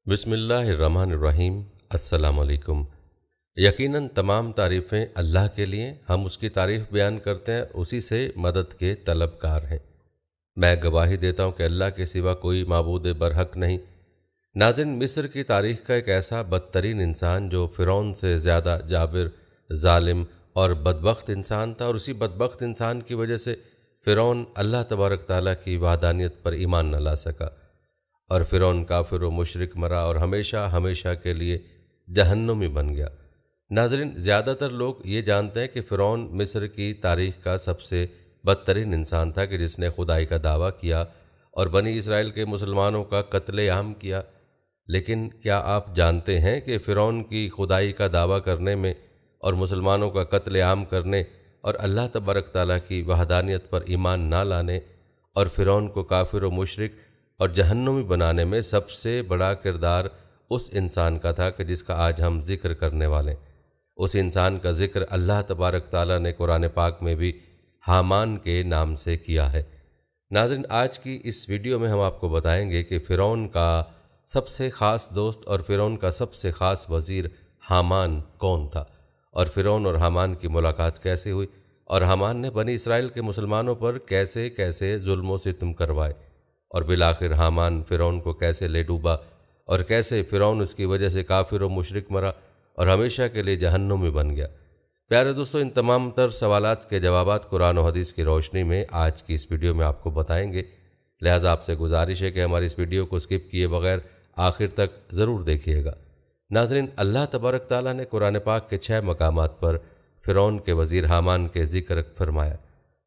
بسم اللہ الرحمن الرحیم۔ السلام علیکم۔ یقیناً تمام تعریفیں اللہ کے لیے، ہم اس کی تعریف بیان کرتے ہیں، اسی سے مدد کے طلبگار ہیں۔ میں گواہی دیتا ہوں کہ اللہ کے سوا کوئی معبود برحق نہیں۔ ناظرین، مصر کی تاریخ کا ایک ایسا بدترین انسان جو فرعون سے زیادہ جابر، ظالم اور بدبخت انسان تھا، اور اسی بدبخت انسان کی وجہ سے فرعون اللہ تبارک تعالیٰ کی وحدانیت پر ایمان نہ لا سکا، اور فرعون کافر و مشرک مرا اور ہمیشہ ہمیشہ کے لیے جہنمی بن گیا۔ ناظرین، زیادہ تر لوگ یہ جانتے ہیں کہ فرعون مصر کی تاریخ کا سب سے بدترین انسان تھا، کہ جس نے خدائی کا دعویٰ کیا اور بنی اسرائیل کے مسلمانوں کا قتل عام کیا۔ لیکن کیا آپ جانتے ہیں کہ فرعون کی خدائی کا دعویٰ کرنے میں اور مسلمانوں کا قتل عام کرنے اور اللہ تبارک تعالیٰ کی وحدانیت پر ایمان نہ لانے اور فرعون کو کافر و مشرک اور جہنمی بنانے میں سب سے بڑا کردار اس انسان کا تھا کہ جس کا آج ہم ذکر کرنے والے ہیں؟ اس انسان کا ذکر اللہ تبارک تعالیٰ نے قرآن پاک میں بھی حامان کے نام سے کیا ہے۔ ناظرین، آج کی اس ویڈیو میں ہم آپ کو بتائیں گے کہ فرعون کا سب سے خاص دوست اور فرعون کا سب سے خاص وزیر حامان کون تھا، اور فرعون اور حامان کی ملاقات کیسے ہوئی، اور حامان نے بنی اسرائیل کے مسلمانوں پر کیسے کیسے ظلم و ستم کروائے، اور بالآخر حامان فرعون کو کیسے لے ڈوبا، اور کیسے فرعون اس کی وجہ سے کافر و مشرک مرا اور ہمیشہ کے لیے جہنمی بن گیا۔ پیارے دوستو، ان تمام تر سوالات کے جوابات قرآن و حدیث کی روشنی میں آج کی اس ویڈیو میں آپ کو بتائیں گے، لہٰذا آپ سے گزارش ہے کہ ہماری اس ویڈیو کو سکپ کیے بغیر آخر تک ضرور دیکھیے گا۔ ناظرین، اللہ تبارک تعالیٰ نے قرآن پاک کے 6 مقامات پر فرعون کے وزیر حامان کے ذکر فرمایا۔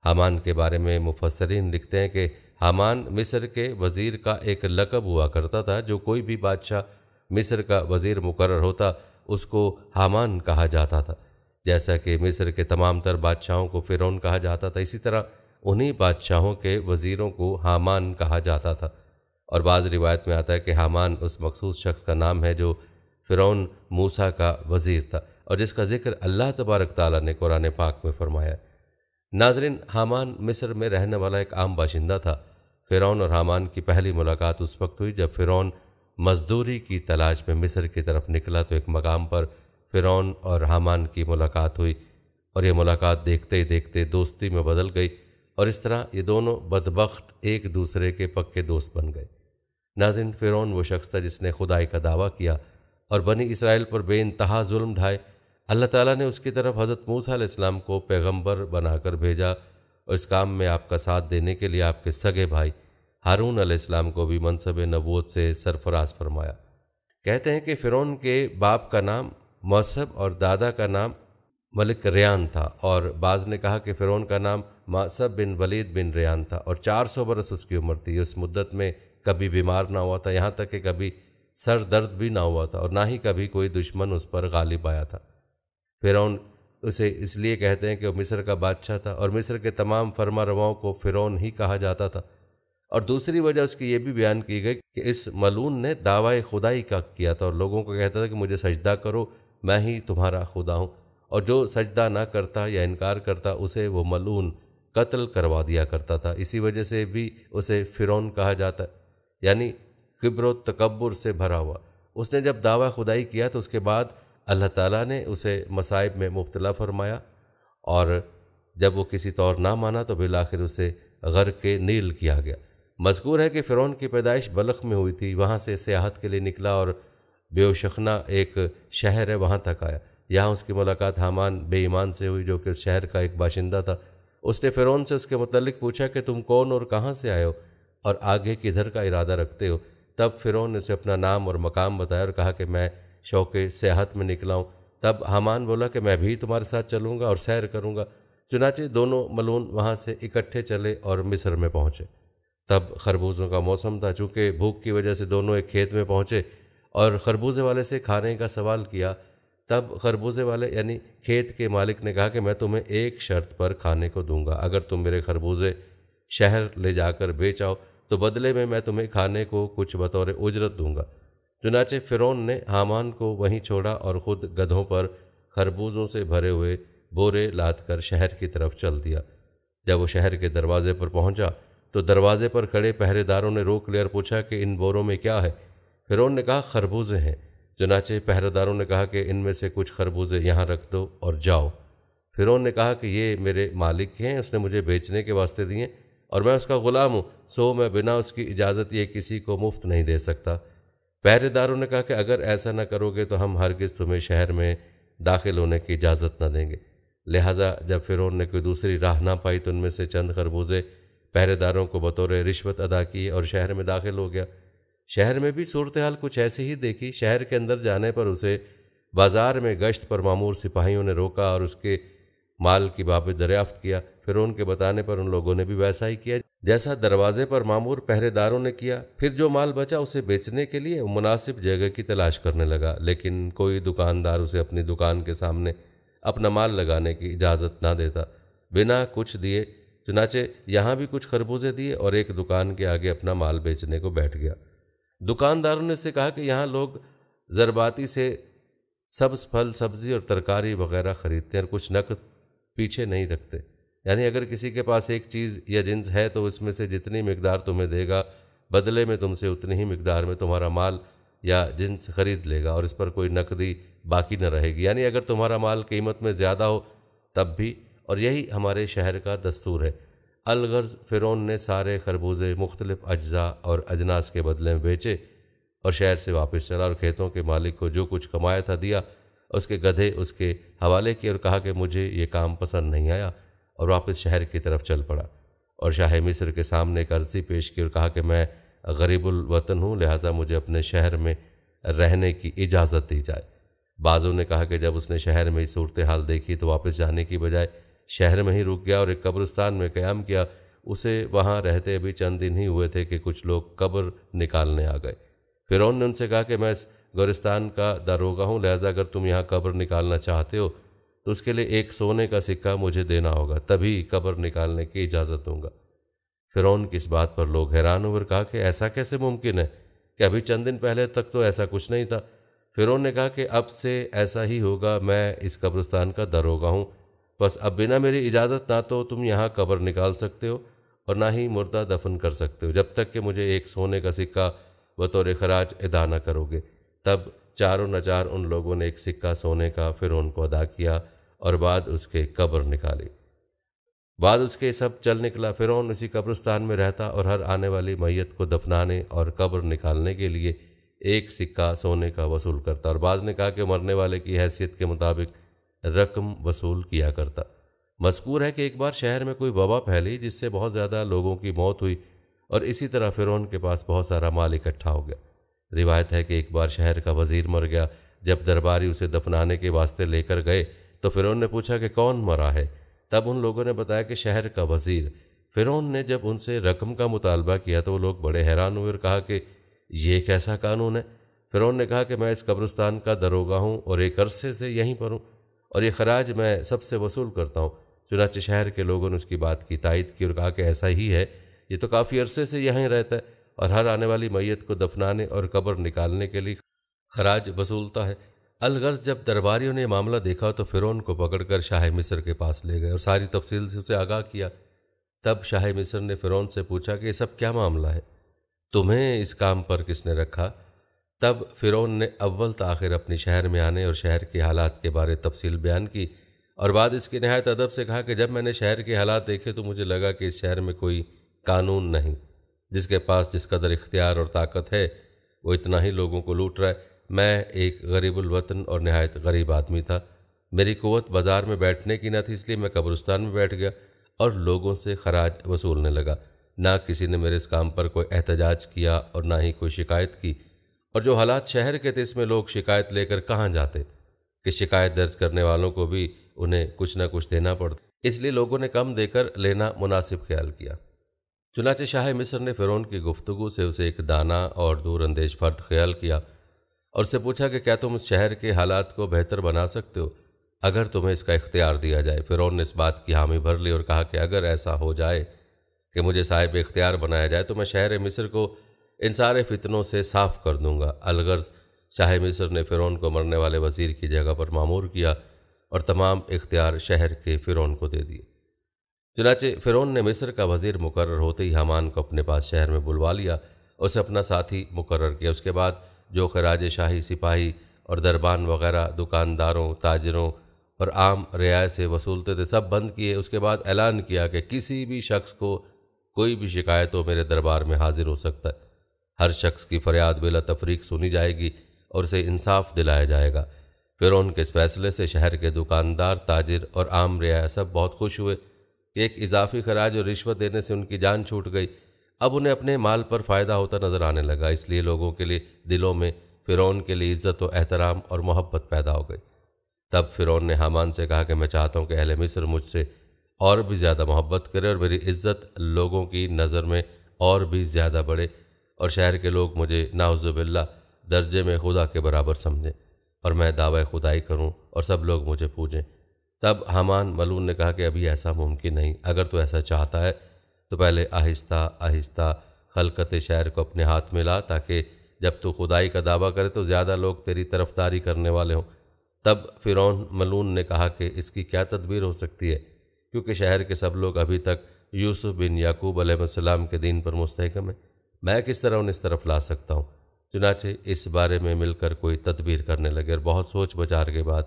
حامان کے بارے میں مفسرین لکھتے ہیں کہ حامان مصر کے وزیر کا ایک لقب ہوا کرتا تھا۔ جو کوئی بھی بادشاہ مصر کا وزیر مقرر ہوتا اس کو حامان کہا جاتا تھا۔ جیسا کہ مصر کے تمام تر بادشاہوں کو فرعون کہا جاتا تھا، اسی طرح انہی بادشاہوں کے وزیروں کو حامان کہا جاتا تھا۔ اور بعض روایت میں آتا ہے کہ حامان اس مخصوص شخص کا نام ہے جو فرعون موسیٰ کا وزیر تھا، اور جس کا ذکر اللہ تبارک تعالیٰ نے قرآن پاک میں فرمایا۔ ناظرین، حامان مصر میں رہنے والا ایک عام باشندہ تھا۔ فرعون اور حامان کی پہلی ملاقات اس وقت ہوئی جب فرعون مزدوری کی تلاش میں مصر کی طرف نکلا، تو ایک مقام پر فرعون اور حامان کی ملاقات ہوئی، اور یہ ملاقات دیکھتے ہی دیکھتے دوستی میں بدل گئی، اور اس طرح یہ دونوں بدبخت ایک دوسرے کے پکے دوست بن گئے۔ ناظرین، فرعون وہ شخص تھا جس نے خدائی کا دعویٰ کیا اور بنی اسرائیل پر بے انتہا ظلم ڈھائے۔ اللہ تعالیٰ نے اس کی طرف حضرت موسیٰ علیہ السلام کو پیغمبر بنا کر بھیجا، اور اس کام میں آپ کا ساتھ دینے کے لیے آپ کے سگے بھائی ہارون علیہ السلام کو بھی منصب نبوت سے سرفراز فرمایا۔ کہتے ہیں کہ فرعون کے باپ کا نام موصب اور دادا کا نام ملک ریان تھا، اور بعض نے کہا کہ فرعون کا نام موصب بن ولید بن ریان تھا، اور 400 برس اس کی عمر تھی۔ اس مدت میں کبھی بیمار نہ ہوا تھا، یہاں تک کہ کبھی سر درد بھی نہ ہوا تھا، اور نہ ہی کبھی کوئی دشمن اس پر غالب آیا تھا۔ فرعون اسے اس لیے کہتے ہیں کہ وہ مصر کا بادشاہ تھا، اور مصر کے تمام فرما رواؤں کو فرعون ہی کہا جاتا تھا۔ اور دوسری وجہ اس کی یہ بھی بیان کی گئی کہ اس ملعون نے دعویٰ خدائی کا کیا تھا، اور لوگوں کو کہتا تھا کہ مجھے سجدہ کرو، میں ہی تمہارا خدا ہوں، اور جو سجدہ نہ کرتا یا انکار کرتا اسے وہ ملعون قتل کروا دیا کرتا تھا۔ اسی وجہ سے بھی اسے فرعون کہا جاتا ہے، یعنی کبر و تکبر سے بھرا ہوا۔ اس نے جب دعویٰ خدائی کیا تو اس کے بعد اللہ تعالیٰ نے اسے مصائب میں مبتلا فرمایا، اور جب وہ کسی طور نہ مانا تو بالآخر اسے غرق نیل کیا گیا۔ مذکور ہے کہ فرعون کی پیدائش بلخ میں ہوئی تھی، وہاں سے سیاحت کے لیے نکلا اور بیوشخنا ایک شہر ہے وہاں تک آیا۔ یہاں اس کی ملاقات حامان بے ایمان سے ہوئی جو کہ اس شہر کا ایک باشندہ تھا۔ اس نے فرعون سے اس کے متعلق پوچھا کہ تم کون اور کہاں سے آئے ہو اور آگے کدھر کا ارادہ رکھتے ہو؟ تب فرعون نے اسے اپنا نام اور مقام بتایا اور کہا کہ میں شوق سیاحت میں نکلا ہوں۔ تب حامان بولا کہ میں بھی تمہارے ساتھ چلوں گا اور سیر کروں گا۔ چنانچہ دونوں ملعون وہاں سے اکٹھے چلے اور مصر میں پہنچے۔ تب خربوزوں کا موسم تھا، چونکہ بھوک کی وجہ سے دونوں ایک کھیت میں پہنچے اور خربوزے والے سے کھانے کا سوال کیا۔ تب خربوزے والے یعنی کھیت کے مالک نے کہا کہ میں تمہیں ایک شرط پر کھانے کو دوں گا، اگر تم میرے خربوزے شہر لے جا کر بیچ آؤ تو بدلے میں تمہیں کھانے کو کچھ بطور اجرت دوں گا۔ چنانچہ فرعون نے حامان کو وہیں چھوڑا اور خود گدھوں پر خربوزوں سے بھرے ہوئے بورے لاد کر شہر کی طرف چل دیا۔ جب وہ شہر کے دروازے پر پہنچا تو دروازے پر کھڑے پہرے داروں نے روک لیا اور پوچھا کہ ان بوروں میں کیا ہے؟ فرعون نے کہا خربوزے ہیں۔ چنانچہ پہرے داروں نے کہا کہ ان میں سے کچھ خربوزے یہاں رکھ دو اور جاؤ۔ فرعون نے کہا کہ یہ میرے مالک کے ہیں، اس نے مجھے بیچنے کے واسطے دیے اور میں اس کا غلام ہوں، سو میں بنا اس کی اجازت یہ کسی کو مفت نہیں دے سکتا۔ پہرے داروں نے کہا کہ اگر ایسا نہ کرو گے تو ہم ہرگز تمہیں شہر میں داخل ہونے کی اجازت نہ دیں گے۔ لہٰذا جب فرعون نے کوئی دوسری راہ نہ پائی تو ان میں سے چند خربوزے پہرے داروں کو بطور رشوت ادا کیے اور شہر میں داخل ہو گیا۔ شہر میں بھی صورتحال کچھ ایسے ہی دیکھی۔ شہر کے اندر جانے پر اسے بازار میں گشت پر مامور سپاہیوں نے روکا اور اس کے مال کی بابت دریافت کیا۔ فرعون کے بتانے پر ان لوگوں نے بھی ویسا ہی کیا جیسا دروازے پر مامور پہرے داروں نے کیا۔ پھر جو مال بچا اسے بیچنے کے لیے مناسب جگہ کی تلاش کرنے لگا، لیکن کوئی دکاندار اسے اپنی دکان کے سامنے اپنا مال لگانے کی اجازت نہ دیتا۔ بنا کچھ دیے چنانچہ یہاں بھی کچھ خربوزے دیے اور ایک دکان کے آگے اپنا مال بیچنے کو بیٹھ گیا۔ دکانداروں نے سے کہا کہ یہاں لوگ زرباتی سے سبز پھل سبزی اور ترکاری وغیرہ خریدتے ہیں اور کچھ نقد پیچھے نہیں رکھتے، یعنی اگر کسی کے پاس ایک چیز یا جنس ہے تو اس میں سے جتنی مقدار تمہیں دے گا بدلے میں تم سے اتنی ہی مقدار میں تمہارا مال یا جنس خرید لے گا اور اس پر کوئی نقدی باقی نہ رہے گی، یعنی اگر تمہارا مال قیمت میں زیادہ ہو تب بھی، اور یہی ہمارے شہر کا دستور ہے۔ الغرض فرعون نے سارے خربوزے مختلف اجزاء اور اجناس کے بدلے میں بیچے اور شہر سے واپس چلا اور کھیتوں کے مالک کو جو کچھ کمایا تھا دیا، اس کے گدھے اس کے حوالے کیے اور کہا کہ مجھے یہ کام پسند نہیں آیا، اور واپس شہر کی طرف چل پڑا اور شاہ مصر کے سامنے ایک عرضی پیش کی اور کہا کہ میں غریب الوطن ہوں، لہٰذا مجھے اپنے شہر میں رہنے کی اجازت دی جائے۔ بعضوں نے کہا کہ جب اس نے شہر میں ہی صورتحال دیکھی تو واپس جانے کی بجائے شہر میں ہی رک گیا اور ایک قبرستان میں قیام کیا۔ اسے وہاں رہتے ابھی چند دن ہی ہوئے تھے کہ کچھ لوگ قبر نکالنے آ گئے۔ فرعون نے ان سے کہا کہ میں اس گورستان کا داروغہ ہوں، لہٰذا اگر تم یہاں قبر نکالنا چاہتے ہو تو اس کے لیے ایک سونے کا سکہ مجھے دینا ہوگا، تبھی قبر نکالنے کی اجازت دوں گا۔ فرعون کی اس بات پر لوگ حیران ہوئے اور کہا کہ ایسا کیسے ممکن ہے کہ ابھی چند دن پہلے تک تو ایسا کچھ نہیں تھا۔ فرعون نے کہا کہ اب سے ایسا ہی ہوگا، میں اس قبرستان کا داروغہ ہوں، بس اب بنا میری اجازت نہ تو تم یہاں قبر نکال سکتے ہو اور نہ ہی مردہ دفن کر سکتے ہو جب تک کہ مجھے ایک سونے کا سکہ بطور خراج ادا نہ کرو گے۔ تب چاروں نچار ان لوگوں نے ایک سکہ سونے کا فرعون کو ادا کیا اور بعد اس کے قبر نکالی۔ بعد اس کے سب چل نکلا۔ فرعون اسی قبرستان میں رہتا اور ہر آنے والی میت کو دفنانے اور قبر نکالنے کے لیے ایک سکہ سونے کا وصول کرتا، اور بعض نے کہا کہ مرنے والے کی حیثیت کے مطابق رقم وصول کیا کرتا۔ مذکور ہے کہ ایک بار شہر میں کوئی وبا پھیلی جس سے بہت زیادہ لوگوں کی موت ہوئی اور اسی طرح فرعون کے پاس بہت سارا مال اکٹھا ہو گیا۔ روایت ہے کہ ایک بار شہر کا وزیر مر گیا۔ جب درباری اسے دفنانے کے واسطے لے کر گئے تو فرعون نے پوچھا کہ کون مرا ہے؟ تب ان لوگوں نے بتایا کہ شہر کا وزیر۔ فرعون نے جب ان سے رقم کا مطالبہ کیا تو وہ لوگ بڑے حیران ہوئے اور کہا کہ یہ کیسا قانون ہے؟ فرعون نے کہا کہ میں اس قبرستان کا داروغہ ہوں اور ایک عرصے سے یہیں پر ہوں اور یہ خراج میں سب سے وصول کرتا ہوں۔ چنانچہ شہر کے لوگوں نے اس کی بات کی تائید کی اور کہا کہ ایسا ہی ہے، یہ تو کافی عرصے سے یہیں رہتا ہے اور ہر آنے والی میت کو دفنانے اور قبر نکالنے کے لیے خراج وصولتا ہے۔ الغرض جب درباریوں نے یہ معاملہ دیکھا تو فرعون کو پکڑ کر شاہ مصر کے پاس لے گئے اور ساری تفصیل سے اسے آگاہ کیا۔ تب شاہ مصر نے فرعون سے پوچھا کہ یہ سب کیا معاملہ ہے؟ تمہیں اس کام پر کس نے رکھا؟ تب فرعون نے اول تاخیر اپنی شہر میں آنے اور شہر کے حالات کے بارے تفصیل بیان کی اور بعد اس کی نہایت ادب سے کہا کہ جب میں نے شہر کے حالات دیکھے تو مجھے لگا کہ اس شہر میں کوئی قانون نہیں، جس کے پاس جس قدر اختیار اور طاقت ہے وہ اتنا ہی لوگوں کو لوٹ رہا ہے۔ میں ایک غریب الوطن اور نہایت غریب آدمی تھا، میری قوت بازار میں بیٹھنے کی نہ تھی، اس لیے میں قبرستان میں بیٹھ گیا اور لوگوں سے خراج وصولنے لگا۔ نہ کسی نے میرے اس کام پر کوئی احتجاج کیا اور نہ ہی کوئی شکایت کی، اور جو حالات شہر کے تھے اس میں لوگ شکایت لے کر کہاں جاتے کہ شکایت درج کرنے والوں کو بھی انہیں کچھ نہ کچھ دینا پڑتا، اس لیے لوگوں نے کم دے کر لینا مناسب خیال کیا۔ چنانچہ شاہ مصر نے فرعون کی گفتگو سے اسے ایک دانا اور دور اندیش فرد خیال کیا اور اس سے پوچھا کہ کیا تم اس شہر کے حالات کو بہتر بنا سکتے ہو اگر تمہیں اس کا اختیار دیا جائے؟ فرعون نے اس بات کی حامی بھر لی اور کہا کہ اگر ایسا ہو جائے کہ مجھے صاحب اختیار بنایا جائے تو میں شہر مصر کو ان سارے فتنوں سے صاف کر دوں گا۔ الغرض شاہ مصر نے فرعون کو مرنے والے وزیر کی جگہ پر مامور کیا اور تمام اختیار شہر کے فرعون کو دے دیے۔ چنانچہ فرعون نے مصر کا وزیر مقرر ہوتے ہی حامان کو اپنے پاس شہر میں بلوا لیا، اسے اپنا ساتھی مقرر کیا۔ اس کے بعد جو خراج شاہی سپاہی اور دربان وغیرہ دکانداروں، تاجروں اور عام رعایا سے وصولتے تھے، سب بند کیے۔ اس کے بعد اعلان کیا کہ کسی بھی شخص کو کوئی بھی شکایت ہو میرے دربار میں حاضر ہو سکتا ہے، ہر شخص کی فریاد بلا تفریق سنی جائے گی اور اسے انصاف دلایا جائے گا۔ فرعون کے اس فیصلے سے شہر کے دکاندار، تاجر اور عام رعایا سب بہت خوش ہوئے کہ ایک اضافی خراج اور رشوت دینے سے ان کی جان چھوٹ گئی۔ اب انہیں اپنے مال پر فائدہ ہوتا نظر آنے لگا، اس لیے لوگوں کے لیے دلوں میں فرعون کے لیے عزت و احترام اور محبت پیدا ہو گئی۔ تب فرعون نے حامان سے کہا کہ میں چاہتا ہوں کہ اہل مصر مجھ سے اور بھی زیادہ محبت کرے اور میری عزت لوگوں کی نظر میں اور بھی زیادہ بڑھے، اور شہر کے لوگ مجھے نعوذ باللہ درجے میں خدا کے برابر سمجھیں، اور میں دعوی خدائی کروں اور سب لوگ مجھے پوجیں۔ تب حامان ملعون نے کہا کہ ابھی ایسا ممکن نہیں، اگر تو ایسا چاہتا ہے تو پہلے آہستہ آہستہ خلقت شہر کو اپنے ہاتھ میں لا، تاکہ جب تو خدائی کا دعویٰ کرے تو زیادہ لوگ تیری طرفداری کرنے والے ہوں۔ تب فرعون ملعون نے کہا کہ اس کی کیا تدبیر ہو سکتی ہے، کیونکہ شہر کے سب لوگ ابھی تک یوسف بن یعقوب علیہ السلام کے دین پر مستحکم ہیں، میں کس طرح انہیں اس طرف لا سکتا ہوں؟ چنانچہ اس بارے میں مل کر کوئی تدبیر کرنے لگے اور بہت سوچ بچار کے بعد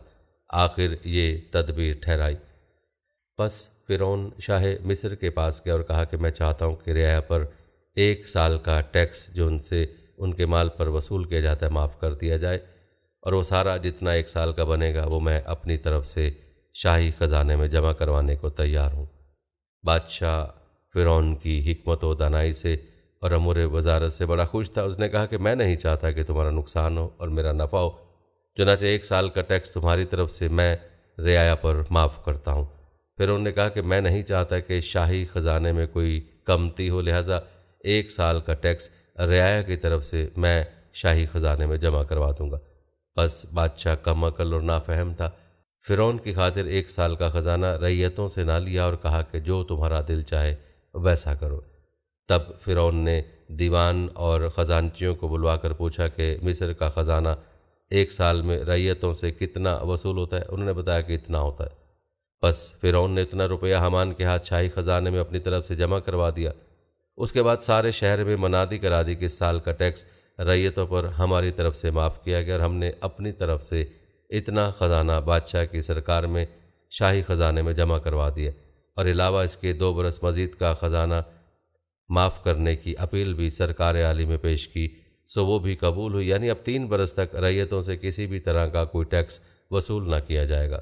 آخر یہ تدبیر ٹھہرائی۔ پس فرعون شاہ مصر کے پاس گیا اور کہا کہ میں چاہتا ہوں کہ رعایا پر 1 سال کا ٹیکس جو ان سے ان کے مال پر وصول کیا جاتا ہے معاف کر دیا جائے، اور وہ سارا جتنا 1 سال کا بنے گا وہ میں اپنی طرف سے شاہی خزانے میں جمع کروانے کو تیار ہوں۔ بادشاہ فرعون کی حکمت و دانائی سے اور امور وزارت سے بڑا خوش تھا۔ اس نے کہا کہ میں نہیں چاہتا کہ تمہارا نقصان ہو اور میرا نفع ہو، چنانچہ 1 سال کا ٹیکس تمہاری طرف سے میں رعایا پر معاف کرتا ہوں۔ پھر انہوں نے کہا کہ میں نہیں چاہتا کہ شاہی خزانے میں کوئی کمتی ہو، لہٰذا 1 سال کا ٹیکس رعایا کی طرف سے میں شاہی خزانے میں جمع کروا دوں گا۔ بس بادشاہ کم عقل اور نافہم تھا، فرعون کی خاطر 1 سال کا خزانہ رعیتوں سے نہ لیا اور کہا کہ جو تمہارا دل چاہے ویسا کرو۔ تب فرعون نے دیوان اور خزانچیوں کو بلوا کر پوچھا کہ مصر کا خزانہ 1 سال میں رعیتوں سے کتنا وصول ہوتا ہے؟ انہوں نے بتایا کہ اتنا ہوتا ہے۔ بس فرعون نے اتنا روپیہ حامان کے ہاتھ شاہی خزانے میں اپنی طرف سے جمع کروا دیا۔ اس کے بعد سارے شہر میں منادی کرا دی کہ اس سال کا ٹیکس رعیتوں پر ہماری طرف سے معاف کیا گیا، اور ہم نے اپنی طرف سے اتنا خزانہ بادشاہ کی سرکار میں شاہی خزانے میں جمع کروا دیا، اور علاوہ اس کے 2 برس مزید کا خزانہ معاف کرنے کی اپیل بھی سرکار عالی میں پیش کی، سو وہ بھی قبول ہوئی، یعنی اب 3 برس تک رعیتوں سے کسی بھی طرح کا کوئی ٹیکس وصول نہ کیا جائے گا۔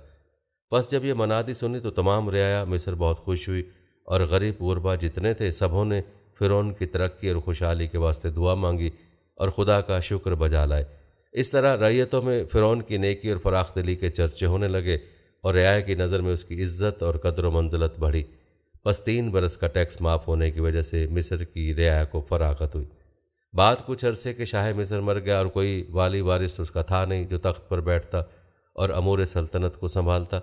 بس جب یہ منادی سنی تو تمام رعایا مصر بہت خوش ہوئی، اور غریب غربا جتنے تھے سبوں نے فرعون کی ترقی اور خوشحالی کے واسطے دعا مانگی اور خدا کا شکر بجا لائے۔ اس طرح رعیتوں میں فرعون کی نیکی اور فراخ دلی کے چرچے ہونے لگے، اور رعایا کی نظر میں اس کی عزت اور قدر و منزلت بڑھی۔ بس 3 برس کا ٹیکس معاف ہونے کی وجہ سے مصر کی رعایا کو فراغت ہوئی۔ بعد کچھ عرصے کے شاہ مصر مر گیا، اور کوئی والی وارث اس کا تھا نہیں جو تخت پر بیٹھتا اور امور سلطنت کو سنبھالتا۔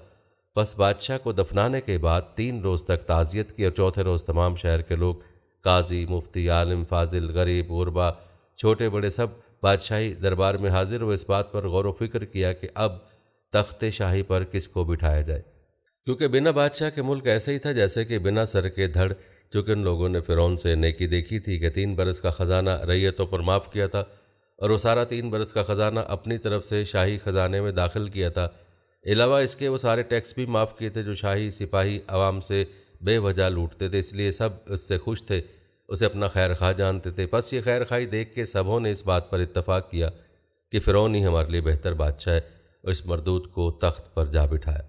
بس بادشاہ کو دفنانے کے بعد 3 روز تک تعزیت کی، اور چوتھے روز تمام شہر کے لوگ، قاضی، مفتی، عالم، فاضل، غریب، غربا، چھوٹے بڑے سب بادشاہی دربار میں حاضر ہوئے، اس بات پر غور و فکر کیا کہ اب تخت شاہی پر کس کو بٹھایا جائے، کیونکہ بنا بادشاہ کے ملک ایسے ہی تھا جیسے کہ بنا سر کے دھڑ، چونکہ ان لوگوں نے فرعون سے نیکی دیکھی تھی کہ 3 برس کا خزانہ رعیتوں پر معاف کیا تھا، اور وہ سارا 3 برس کا خزانہ اپنی طرف سے شاہی خزانے میں داخل کیا تھا۔ علاوہ اس کے وہ سارے ٹیکس بھی معاف کیے تھے جو شاہی سپاہی عوام سے بے وجہ لوٹتے تھے، اس لیے سب اس سے خوش تھے، اسے اپنا خیر خواہ جانتے تھے۔ پس یہ خیر خواہی دیکھ کے سبوں نے اس بات پر اتفاق کیا کہ فرعون ہی ہمارے لیے بہتر بادشاہ ہے، اور اس مردود کو تخت پر جا بٹھایا۔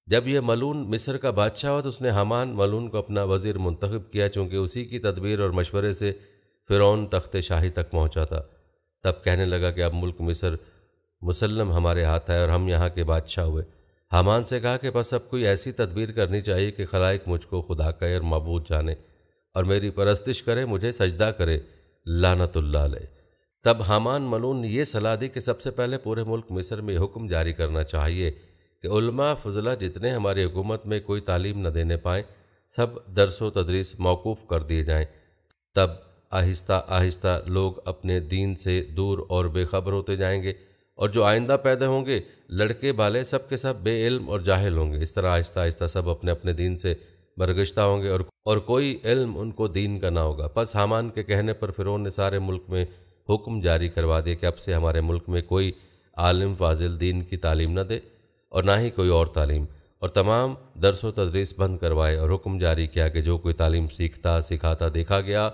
جب یہ ملعون مصر کا بادشاہ ہوا تو اس نے حامان ملعون کو اپنا وزیر منتخب کیا، چونکہ اسی کی تدبیر اور مشورے سے فرعون تخت شاہی تک پہنچا تھا۔ تب کہنے لگا کہ اب ملک مصر مسلم ہمارے ہاتھ ہے اور ہم یہاں کے بادشاہ ہوئے۔ حامان سے کہا کہ بس اب کوئی ایسی تدبیر کرنی چاہیے کہ خلائق مجھ کو خدا کہے اور معبود جانے، اور میری پرستش کرے، مجھے سجدہ کرے، لعنت اللہ علیہ۔ تب حامان ملعون نے یہ صلاح دی کہ سب سے پہلے پورے ملک مصر میں حکم جاری کرنا چاہیے کہ علماء فضلہ جتنے ہماری حکومت میں کوئی تعلیم نہ دینے پائیں، سب درس و تدریس موقوف کر دیے جائیں۔ تب آہستہ آہستہ لوگ اپنے دین سے دور اور بے خبر ہوتے جائیں گے، اور جو آئندہ پیدا ہوں گے لڑکے بالے سب کے سب بے علم اور جاہل ہوں گے۔ اس طرح آہستہ آہستہ سب اپنے اپنے دین سے برگشتہ ہوں گے، اور کوئی علم ان کو دین کا نہ ہوگا۔ پس حامان کے کہنے پر فرعون نے سارے ملک میں حکم جاری کروا دیا کہ اب سے ہمارے ملک میں کوئی عالم فاضل دین کی تعلیم نہ دے اور نہ ہی کوئی اور تعلیم، اور تمام درس و تدریس بند کروائے، اور حکم جاری کیا کہ جو کوئی تعلیم سیکھتا سکھاتا دیکھا گیا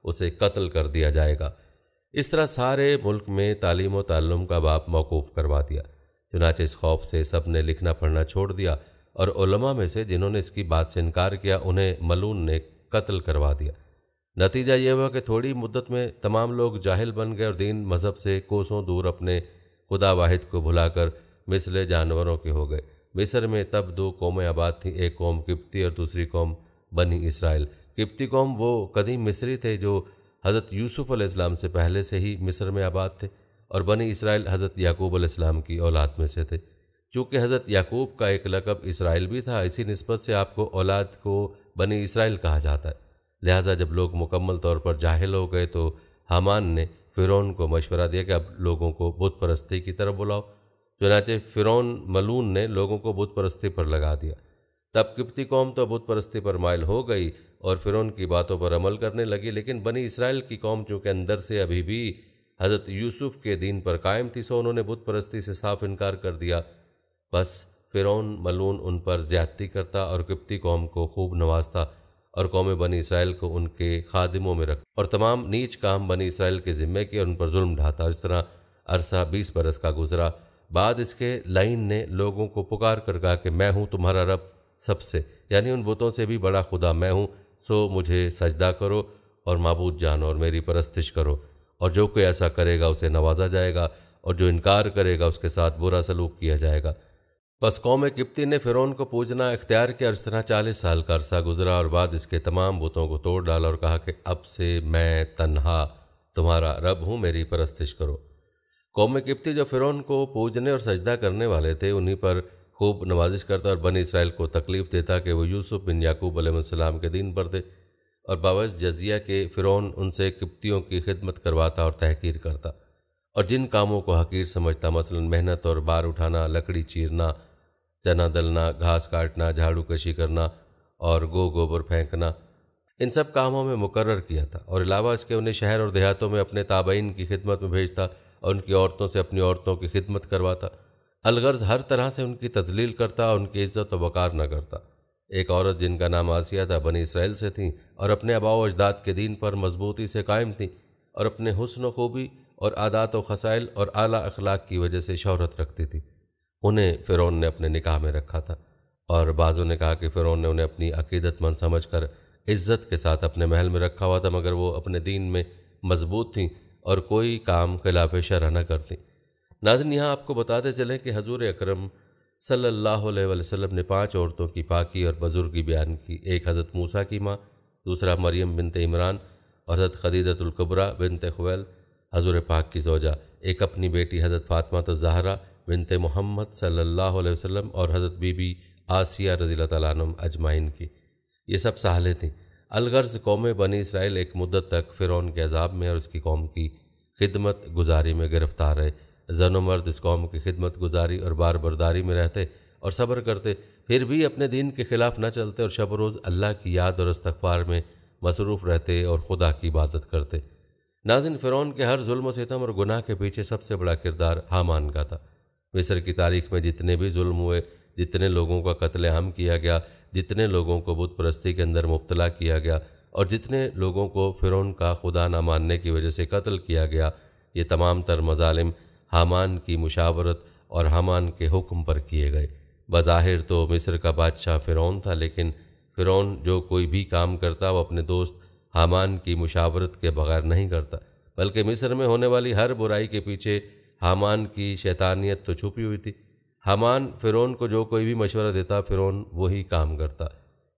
اسے قتل کر دیا جائے گا۔ اس طرح سارے ملک میں تعلیم و تعلم کا باب موقوف کروا دیا۔ چنانچہ اس خوف سے سب نے لکھنا پڑھنا چھوڑ دیا، اور علماء میں سے جنہوں نے اس کی بات سے انکار کیا انہیں ملعون نے قتل کروا دیا۔ نتیجہ یہ ہوا کہ تھوڑی مدت میں تمام لوگ جاہل بن گئے اور دین مذہب سے کوسوں دور اپنے خدا واحد کو بھلا کر مثل جانوروں کے ہو گئے۔ مصر میں تب دو قومیں آباد تھیں، ایک قوم قبطی اور دوسری قوم بنی اسرائیل۔ قبطی قوم وہ قدیم مصری تھے جو حضرت یوسف علیہ السلام سے پہلے سے ہی مصر میں آباد تھے، اور بنی اسرائیل حضرت یعقوب علیہ السلام کی اولاد میں سے تھے۔ چونکہ حضرت یعقوب کا ایک لقب اسرائیل بھی تھا، اسی نسبت سے آپ کو اولاد کو بنی اسرائیل کہا جاتا ہے۔ لہٰذا جب لوگ مکمل طور پر جاہل ہو گئے تو حامان نے فرعون کو مشورہ دیا کہ اب لوگوں کو بت پرستی کی طرف بلاؤ۔ چنانچہ فرعون ملعون نے لوگوں کو بت پرستی پر لگا دیا۔ تب قبطی قوم تو بت پرستی پر مائل ہو گئی اور فرعون کی باتوں پر عمل کرنے لگی، لیکن بنی اسرائیل کی قوم چونکہ اندر سے ابھی بھی حضرت یوسف کے دین پر قائم تھی، سو انہوں نے بت پرستی سے صاف انکار کر دیا۔ بس فرعون ملعون ان پر زیادتی کرتا اور قبطی قوم کو خوب نوازتا، اور قوم بنی اسرائیل کو ان کے خادموں میں رکھتا اور تمام نیچ کام بنی اسرائیل کے ذمے کیے اور ان پر ظلم ڈھاتا۔ اور اس طرح عرصہ 20 برس کا گزرا۔ بعد اس کے لعین نے لوگوں کو پکار کر کہا کہ میں ہوں تمہارا رب سب سے، یعنی ان بتوں سے بھی بڑا خدا میں ہوں، سو مجھے سجدہ کرو اور معبود جانو اور میری پرستش کرو، اور جو کوئی ایسا کرے گا اسے نوازا جائے گا، اور جو انکار کرے گا اس کے ساتھ برا سلوک کیا جائے گا۔ بس قوم قبطی نے فرعون کو پوجنا اختیار کیا، اور اس طرح 40 سال کا عرصہ گزرا، اور بعد اس کے تمام بتوں کو توڑ ڈالا اور کہا کہ اب سے میں تنہا تمہارا رب ہوں، میری پرستش کرو۔ قوم قبطی جو فرعون کو پوجنے اور سجدہ کرنے والے تھے انہی پر خوب نوازش کرتا اور بنی اسرائیل کو تکلیف دیتا کہ وہ یوسف بن یعقوب علیہ السلام کے دین پر تھے، اور باعث جزیہ کے فرعون ان سے قبطیوں کی خدمت کرواتا اور تحقیر کرتا، اور جن کاموں کو حقیر سمجھتا، مثلا محنت اور بار اٹھانا، لکڑی چیرنا، چنا دلنا، گھاس کاٹنا، جھاڑو کشی کرنا اور گوبر پھینکنا، ان سب کاموں میں مقرر کیا تھا، اور علاوہ اس کے انہیں شہر اور دیہاتوں میں اپنے تابعین کی خدمت میں بھیجتا اور ان کی عورتوں سے اپنی عورتوں کی خدمت کرواتا، الغرض ہر طرح سے ان کی تذلیل کرتا اور ان کی عزت و وقار نہ کرتا۔ ایک عورت جن کا نام آسیہ تھا بنی اسرائیل سے تھیں اور اپنے آباء و اجداد کے دین پر مضبوطی سے قائم تھیں، اور اپنے حسن و خوبی اور عادات و خصائل اور اعلیٰ اخلاق کی وجہ سے شہرت رکھتی تھی۔ انہیں فرعون نے اپنے نکاح میں رکھا تھا، اور بعضوں نے کہا کہ فرعون نے انہیں اپنی عقیدت مند سمجھ کر عزت کے ساتھ اپنے محل میں رکھا ہوا تھا، مگر وہ اپنے دین میں مضبوط تھیں اور کوئی کام خلاف شرع نہ کرتیں۔ ناظرین، یہاں آپ کو بتاتے چلیں کہ حضور اکرم صلی اللہ علیہ وسلم نے 5 عورتوں کی پاکی اور بزرگی بیان کی۔ ایک حضرت موسیٰ کی ماں، دوسرا مریم بنت عمران اور حضرت خدیجۃ الکبریٰ بنت خویلد حضور پاک کی زوجہ، ایک اپنی بیٹی حضرت فاطمہ الزہرا بنت محمد صلی اللہ علیہ وسلم اور حضرت بی بی آسیہ رضی اللہ تعالیٰ عنہم اجمعین کی۔ یہ سب صالحیں تھیں۔ الغرض قوم بنی اسرائیل ایک مدت تک فرعون کے عذاب میں اور اس کی قوم کی خدمت گزاری میں گرفتار رہے۔ زن و مرد اس قوم کی خدمت گزاری اور بار برداری میں رہتے اور صبر کرتے، پھر بھی اپنے دین کے خلاف نہ چلتے، اور شب و روز اللہ کی یاد اور استغفار میں مصروف رہتے اور خدا کی عبادت کرتے۔ ناظرین، فرعون کے ہر ظلم و ستم اور گناہ کے پیچھے سب سے بڑا کردار حامان کا تھا۔ مصر کی تاریخ میں جتنے بھی ظلم ہوئے، جتنے لوگوں کا قتل عام کیا گیا، جتنے لوگوں کو بت پرستی کے اندر مبتلا کیا گیا، اور جتنے لوگوں کو فرعون کا خدا نہ ماننے کی وجہ سے قتل کیا گیا، یہ تمام تر مظالم حامان کی مشاورت اور حامان کے حکم پر کیے گئے۔ بظاہر تو مصر کا بادشاہ فرعون تھا، لیکن فرعون جو کوئی بھی کام کرتا وہ اپنے دوست حامان کی مشاورت کے بغیر نہیں کرتا، بلکہ مصر میں ہونے والی ہر برائی کے پیچھے حامان کی شیطانیت تو چھپی ہوئی تھی۔ حامان فرعون کو جو کوئی بھی مشورہ دیتا، فرعون وہی کام کرتا۔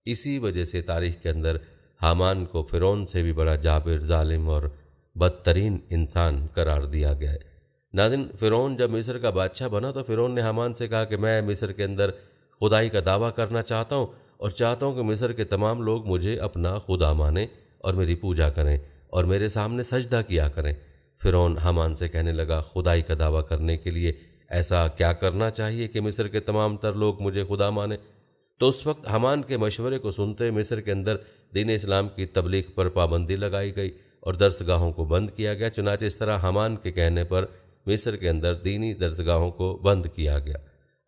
اسی وجہ سے تاریخ کے اندر حامان کو فرعون سے بھی بڑا جابر، ظالم اور بدترین انسان قرار دیا گیا ہے۔ ناظرین، فرعون جب مصر کا بادشاہ بنا تو فرعون نے حامان سے کہا کہ میں مصر کے اندر خدائی کا دعویٰ کرنا چاہتا ہوں، اور چاہتا ہوں کہ مصر کے تمام لوگ مجھے اپنا خدا مانیں اور میری پوجا کریں اور میرے سامنے سجدہ کیا کریں۔ فرعون حامان سے کہنے لگا، خدائی کا دعویٰ کرنے کے لیے ایسا کیا کرنا چاہیے کہ مصر کے تمام تر لوگ مجھے خدا مانیں؟ تو اس وقت حامان کے مشورے کو سنتے مصر کے اندر دین اسلام کی تبلیغ پر پابندی لگائی گئی، اور درسگاہوں کو بند کیا گیا۔ چنانچہ اس طرح حامان کے کہنے پر مصر کے اندر دینی درسگاہوں کو بند کیا گیا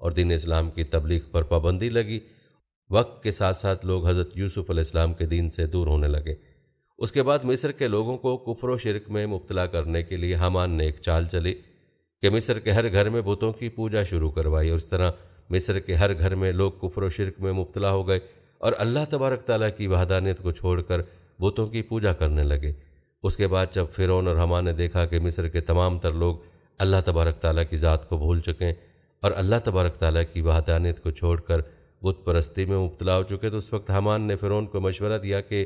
اور دین اسلام کی تبلیغ پر پابندی لگی۔ وقت کے ساتھ ساتھ لوگ حضرت یوسف علیہ السلام کے دین سے دور ہونے لگے۔ اس کے بعد مصر کے لوگوں کو کفر و شرک میں مبتلا کرنے کے لیے حامان نے ایک چال چلی کہ مصر کے ہر گھر میں بتوں کی پوجا شروع کروائی، اور اس طرح مصر کے ہر گھر میں لوگ کفر و شرک میں مبتلا ہو گئے اور اللہ تبارک تعالیٰ کی وحدانیت کو چھوڑ کر بتوں کی پوجا کرنے لگے۔ اس کے بعد جب فرعون اور حامان نے دیکھا کہ مصر کے تمام تر لوگ اللہ تبارک تعالیٰ کی ذات کو بھول چکے اور اللہ تبارک تعالیٰ کی وحدانیت کو چھوڑ کر بت پرستی میں مبتلا ہو چکے، تو اس وقت حامان نے فرعون کو مشورہ دیا کہ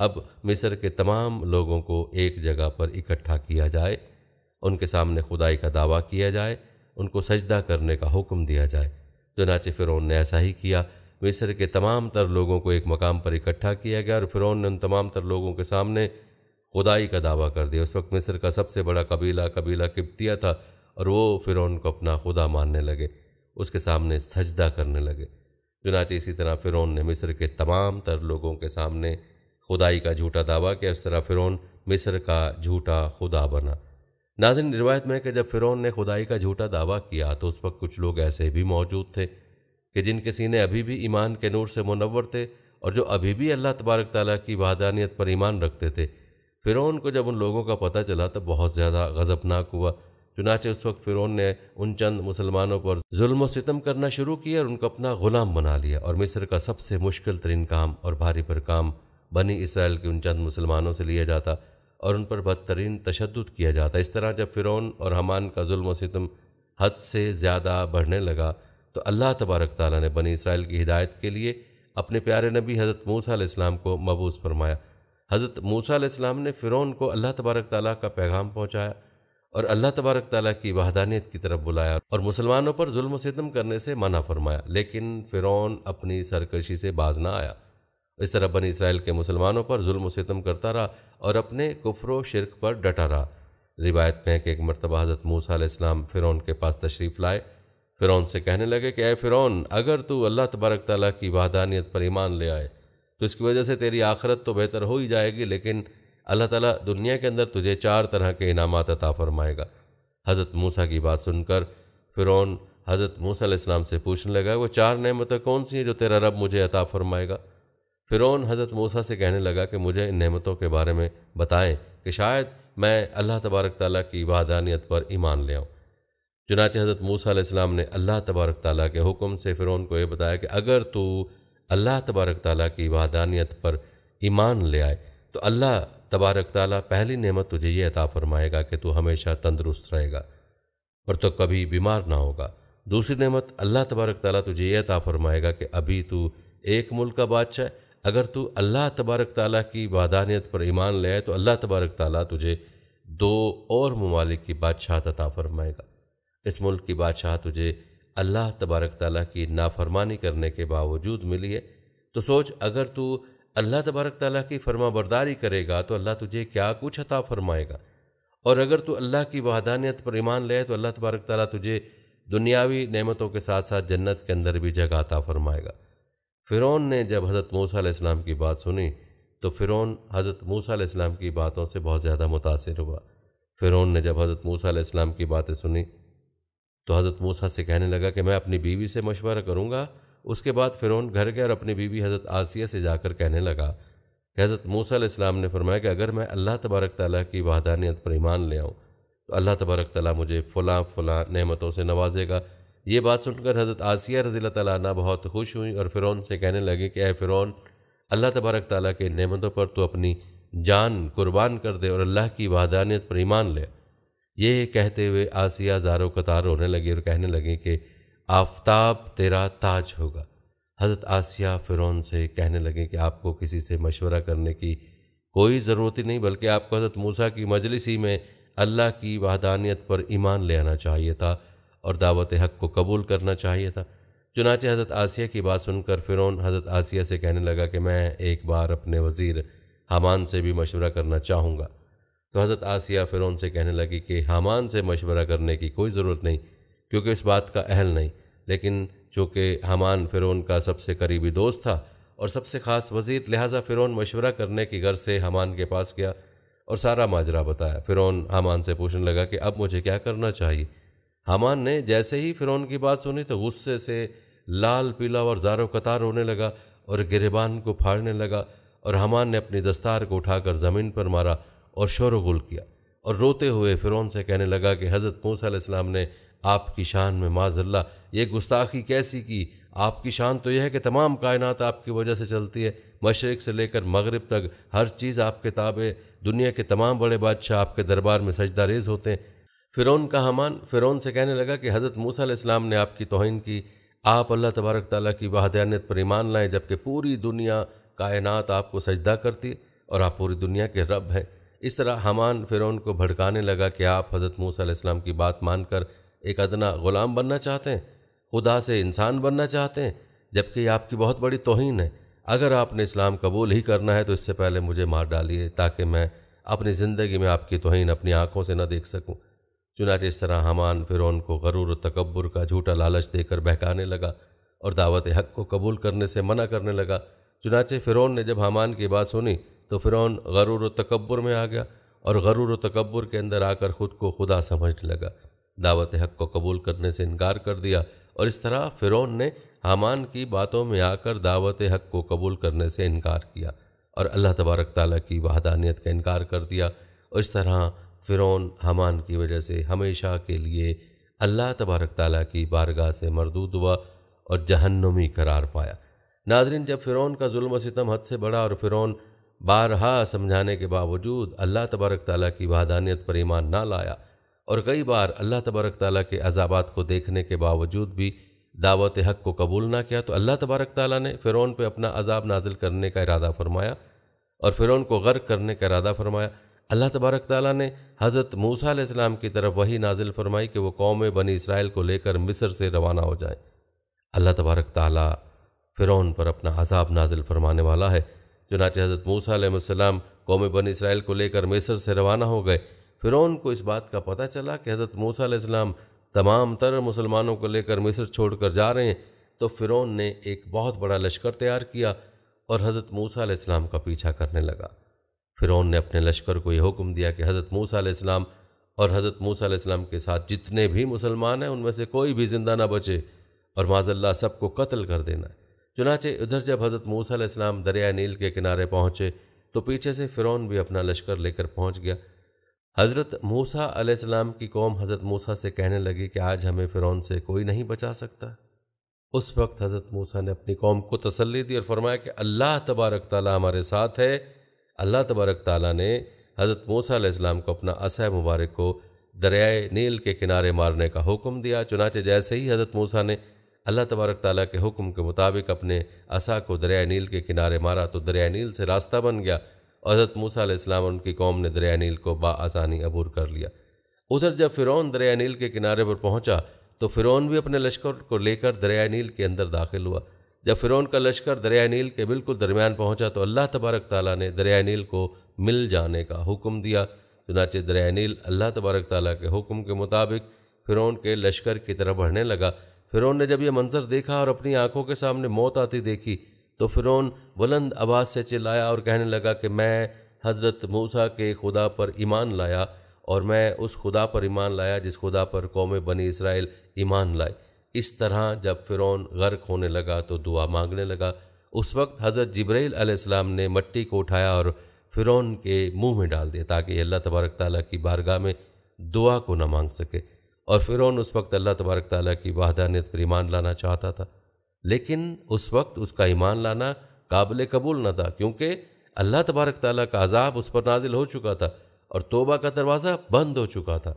اب مصر کے تمام لوگوں کو ایک جگہ پر اکٹھا کیا جائے، ان کے سامنے خدائی کا دعویٰ کیا جائے، ان کو سجدہ کرنے کا حکم دیا جائے۔ چنانچہ فرعون نے ایسا ہی کیا۔ مصر کے تمام تر لوگوں کو ایک مقام پر اکٹھا کیا گیا اور فرعون نے ان تمام تر لوگوں کے سامنے خدائی کا دعویٰ کر دیا۔ اس وقت مصر کا سب سے بڑا قبیلہ قبطیہ تھا اور وہ فرعون کو اپنا خدا ماننے لگے، اس کے سامنے سجدہ کرنے لگے۔ چنانچہ اسی طرح فرعون نے مصر کے تمام تر لوگوں کے سامنے خدائی کا جھوٹا دعویٰ کیا۔ اس طرح فرعون مصر کا جھوٹا خدا بنا۔ ناظرین، روایت میں ہے کہ جب فرعون نے خدائی کا جھوٹا دعویٰ کیا تو اس وقت کچھ لوگ ایسے بھی موجود تھے کہ جن کے سینے ابھی بھی ایمان کے نور سے منور تھے اور جو ابھی بھی اللہ تبارک تعالیٰ کی وحدانیت پر ایمان رکھتے تھے۔ فرعون کو جب ان لوگوں کا پتہ چلا تو بہت زیادہ غضبناک ہوا۔ چنانچہ اس وقت فرعون نے ان چند مسلمانوں پر ظلم و ستم کرنا شروع کیا اور ان کو اپنا غلام بنا لیا، اور مصر کا سب سے مشکل ترین کام اور بھاری پر کام بنی اسرائیل کے ان چند مسلمانوں سے لیا جاتا اور ان پر بدترین تشدد کیا جاتا۔ اس طرح جب فرعون اور حامان کا ظلم و ستم حد سے زیادہ بڑھنے لگا تو اللہ تبارک تعالیٰ نے بنی اسرائیل کی ہدایت کے لیے اپنے پیارے نبی حضرت موسیٰ علیہ السلام کو مبعوث فرمایا۔ حضرت موسیٰ علیہ السلام نے فرعون کو اللہ تبارک تعالیٰ کا پیغام پہنچایا اور اللہ تبارک تعالیٰ کی وحدانیت کی طرف بلایا اور مسلمانوں پر ظلم و ستم کرنے سے منع فرمایا، لیکن فرعون اپنی سرکشی سے باز نہ آیا۔ اس طرح بنی اسرائیل کے مسلمانوں پر ظلم و ستم کرتا رہا اور اپنے کفر و شرک پر ڈٹا رہا۔ روایت میں ہے کہ ایک مرتبہ حضرت موسیٰ علیہ السلام فرعون کے پاس تشریف لائے۔ فرعون سے کہنے لگے کہ اے فرعون، اگر تو اللہ تبارک تعالیٰ کی وحدانیت پر ایمان لے آئے تو اس کی وجہ سے تیری آخرت تو بہتر ہو ہی جائے گی، لیکن اللہ تعالیٰ دنیا کے اندر تجھے 4 طرح کے انعامات عطا فرمائے گا۔ حضرت موسیٰ کی بات سن کر فرعون حضرت موسیٰ علیہ السلام سے پوچھنے لگا وہ 4 نعمتیں کون سی ہیں جو تیرا رب مجھے عطا فرمائے گا؟ فرعون حضرت موسیٰ سے کہنے لگا کہ مجھے ان نعمتوں کے بارے میں بتائیں کہ شاید میں اللہ تبارک تعالیٰ کی وحدانیت پر ایمان لے آؤں۔ چنانچہ حضرت موسیٰ علیہ السلام نے اللہ تبارک تعالیٰ کے حکم سے فرعون کو یہ بتایا کہ اگر تو اللہ تبارک تعالیٰ کی وحدانیت پر ایمان لے آئے تو اللہ تبارک تعالیٰ پہلی نعمت تجھے یہ عطا فرمائے گا کہ تو ہمیشہ تندرست رہے گا اور تو کبھی بیمار نہ ہوگا۔ دوسری نعمت اللہ تبارک تعالیٰ تجھے یہ عطا فرمائے گا کہ ابھی تو ایک ملک کا بادشاہ ہے، اگر تو اللہ تبارک تعالیٰ کی وحدانیت پر ایمان لے آئے تو اللہ تبارک تعالیٰ تجھے 2 اور ممالک کی بادشاہت عطا فرمائے گا۔ اس ملک کی بادشاہت تجھے اللہ تبارک تعالیٰ کی نافرمانی کرنے کے باوجود ملی ہے، تو سوچ اگر تو اللہ تبارک تعالیٰ کی فرما برداری کرے گا تو اللہ تجھے کیا کچھ عطا فرمائے گا، اور اگر تو اللہ کی وحدانیت پر ایمان لے آئے تو اللہ تبارک تعالیٰ تجھے دنیاوی نعمتوں کے ساتھ ساتھ جنت کے اندر بھی جگہ عطا فرمائے گا۔ فرعون نے جب حضرت موسیٰ علیہ السلام کی بات سنی تو فرعون حضرت موسیٰ علیہ السلام کی باتوں سے بہت زیادہ متاثر ہوا۔ فرعون نے جب حضرت موسیٰ علیہ السلام کی باتیں سنی تو حضرت موسیٰ سے کہنے لگا کہ میں اپنی بیوی سے مشورہ کروں گا۔ اس کے بعد فرعون گھر گیا اور اپنی بیوی حضرت آسیہ سے جا کر کہنے لگا کہ حضرت موسیٰ علیہ السلام نے فرمایا کہ اگر میں اللہ تبارک تعالیٰ کی وحدانیت پر ایمان لے آؤں تو اللہ تبارک تعالیٰ مجھے فلاں فلاں نعمتوں سے نوازے گا۔ یہ بات سن کر حضرت آسیہ رضی اللہ تعالیٰ عنہ بہت خوش ہوئی اور فرعون سے کہنے لگی کہ اے فرعون، اللہ تبارک تعالیٰ کے نعمتوں پر تو اپنی جان قربان کر دے اور اللہ کی وحدانیت پر ایمان لے۔ یہ کہتے ہوئے آسیہ زارو قطار رونے لگی اور کہنے لگی کہ آفتاب تیرا تاج ہوگا۔ حضرت آسیہ فرعون سے کہنے لگے کہ آپ کو کسی سے مشورہ کرنے کی کوئی ضرورت ہی نہیں، بلکہ آپ کو حضرت موسیٰ کی مجلس ہی میں اللہ کی وحدانیت پر ایمان لے آنا چاہیے تھا اور دعوت حق کو قبول کرنا چاہیے تھا۔ چنانچہ حضرت آسیہ کی بات سن کر فرعون حضرت آسیہ سے کہنے لگا کہ میں ایک بار اپنے وزیر حامان سے بھی مشورہ کرنا چاہوں گا۔ تو حضرت آسیہ فرعون سے کہنے لگی کہ حامان سے مشورہ کرنے کی کوئی ضرورت نہیں، کیونکہ اس بات کا اہل نہیں، لیکن چونکہ حامان فرعون کا سب سے قریبی دوست تھا اور سب سے خاص وزیر، لہٰذا فرعون مشورہ کرنے کی غرض سے حامان کے پاس گیا اور سارا ماجرا بتایا۔ فرعون حامان سے پوچھنے لگا کہ اب مجھے کیا کرنا چاہیے۔ حامان نے جیسے ہی فرعون کی بات سنی تو غصے سے لال پیلا اور زار و قطار ہونے لگا اور گریبان کو پھاڑنے لگا، اور حامان نے اپنی دستار کو اٹھا کر زمین پر مارا اور شور و غل کیا، اور روتے ہوئے فرعون سے کہنے لگا کہ حضرت موسیٰ علیہ السلام نے آپ کی شان میں معاذ اللہ یہ گستاخی کیسی کی؟ آپ کی شان تو یہ ہے کہ تمام کائنات آپ کی وجہ سے چلتی ہے، مشرق سے لے کر مغرب تک ہر چیز آپ کے تابع، دنیا کے تمام بڑے بادشاہ آپ کے دربار میں سجدہ ریز ہوتے ہیں۔ فرعون کا حامان فرعون سے کہنے لگا کہ حضرت موسیٰ علیہ السلام نے آپ کی توہین کی، آپ اللہ تبارک تعالیٰ کی وحدانیت پر ایمان لائیں جبکہ پوری دنیا کائنات آپ کو سجدہ کرتی ہے اور آپ پوری دنیا کے رب ہیں۔ اس طرح حامان فرعون کو بھڑکانے لگا کہ آپ حضرت موسیٰ علیہ السلام کی بات مان کر ایک ادنا غلام بننا چاہتے ہیں، خدا سے انسان بننا چاہتے ہیں، جبکہ یہ آپ کی بہت بڑی توہین ہے۔ اگر آپ نے اسلام قبول ہی کرنا ہے تو اس سے پہلے مجھے مار ڈالیے تاکہ میں اپنی زندگی میں آپ کی توہین اپنی آنکھوں سے نہ دیکھ سکوں۔ چنانچہ اس طرح حامان فرعون کو غرور و تکبر کا جھوٹا لالچ دے کر بہکانے لگا اور دعوت حق کو قبول کرنے سے منع کرنے لگا۔ چنانچہ فرعون نے جب حامان کی بات سنی تو فرعون غرور و تکبر میں آ گیا اور غرور و تکبر کے اندر آ کر خود کو خدا سمجھنے لگا، دعوت حق کو قبول کرنے سے انکار کر دیا، اور اس طرح فرعون نے حامان کی باتوں میں آ کر دعوت حق کو قبول کرنے سے انکار کیا اور اللہ تبارک تعالیٰ کی وحدانیت کا انکار کر دیا، اور اس طرح فرعون حامان کی وجہ سے ہمیشہ کے لیے اللہ تبارک تعالیٰ کی بارگاہ سے مردود ہوا اور جہنمی قرار پایا۔ ناظرین، جب فرعون کا ظلم و ستم حد سے بڑھا اور فرعون بارہا سمجھانے کے باوجود اللہ تبارک تعالیٰ کی وحدانیت پر ایمان نہ لایا اور کئی بار اللہ تبارک تعالیٰ کے عذابات کو دیکھنے کے باوجود بھی دعوت حق کو قبول نہ کیا، تو اللہ تبارک تعالیٰ نے فرعون پہ اپنا عذاب نازل کرنے کا ارادہ فرمایا اور فرعون کو غرق کرنے کا ارادہ فرمایا۔ اللہ تبارک تعالیٰ نے حضرت موسیٰ علیہ السلام کی طرف وحی نازل فرمائی کہ وہ قوم بنی اسرائیل کو لے کر مصر سے روانہ ہو جائیں۔ اللہ تبارک تعالیٰ فرعون پر اپنا عذاب نازل فرمانے والا ہے۔ چنانچہ حضرت موسیٰ علیہ السلام قوم بنی اسرائیل کو لے کر مصر سے روانہ ہو گئے۔ فرعون کو اس بات کا پتہ چلا کہ حضرت موسیٰ علیہ السلام تمام تر مسلمانوں کو لے کر مصر چھوڑ کر جا رہے ہیں، تو فرعون نے ایک بہت بڑا لشکر تیار کیا اور حضرت موسیٰ علیہ السلام کا پیچھا کرنے لگا۔ فرعون نے اپنے لشکر کو یہ حکم دیا کہ حضرت موسیٰ علیہ السلام اور حضرت موسیٰ علیہ السلام کے ساتھ جتنے بھی مسلمان ہیں ان میں سے کوئی بھی زندہ نہ بچے اور معاذ اللہ سب کو قتل کر دینا ہے۔ چنانچہ ادھر جب حضرت موسیٰ علیہ السلام دریائے نیل کے کنارے پہنچے تو پیچھے سے فرعون بھی اپنا لشکر لے کر پہنچ گیا۔ حضرت موسیٰ علیہ السلام کی قوم حضرت موسیٰ سے کہنے لگی کہ آج ہمیں فرعون سے کوئی نہیں بچا سکتا۔ اس وقت حضرت موسیٰ نے اپنی قوم کو تسلی دی اور فرمایا کہ اللہ تبارک تعالیٰ ہمارے ساتھ ہے۔ اللہ تبارک تعالیٰ نے حضرت موسیٰ علیہ السلام کو اپنا عصا مبارک کو دریائے نیل کے کنارے مارنے کا حکم دیا۔ چنانچہ جیسے ہی حضرت موسیٰ نے اللہ تبارک تعالیٰ کے حکم کے مطابق اپنے عصا کو دریائے نیل کے کنارے مارا تو دریائے نیل سے راستہ بن گیا اور حضرت موسیٰ علیہ السلام اور ان کی قوم نے دریائے نیل کو بآسانی عبور کر لیا۔ ادھر جب فرعون دریائے نیل کے کنارے پر پہنچا تو فرعون بھی اپنے لشکر کو لے کر دریائے نیل کے اندر داخل ہوا۔ جب فرعون کا لشکر دریائے نیل کے بالکل درمیان پہنچا تو اللہ تبارک تعالیٰ نے دریائے نیل کو مل جانے کا حکم دیا۔ چنانچہ دریائے نیل اللہ تبارک تعالیٰ کے حکم کے مطابق فرعون کے لشکر کی طرف بڑھنے لگا۔ فرعون نے جب یہ منظر دیکھا اور اپنی آنکھوں کے سامنے موت آتی دیکھی تو فرعون بلند آواز سے چلایا اور کہنے لگا کہ میں حضرت موسیٰ کے خدا پر ایمان لایا اور میں اس خدا پر ایمان لایا جس خدا پر قوم بنی اسرائیل ایمان لائے۔ اس طرح جب فرعون غرق ہونے لگا تو دعا مانگنے لگا۔ اس وقت حضرت جبرائیل علیہ السلام نے مٹی کو اٹھایا اور فرعون کے منہ میں ڈال دیا تاکہ اللہ تبارک تعالیٰ کی بارگاہ میں دعا کو نہ مانگ سکے، اور فرعون اس وقت اللہ تبارک تعالیٰ کی وحدانیت پر ایمان لانا چاہتا تھا، لیکن اس وقت اس کا ایمان لانا قابل قبول نہ تھا کیونکہ اللہ تبارک تعالیٰ کا عذاب اس پر نازل ہو چکا تھا اور توبہ کا دروازہ بند ہو چکا تھا۔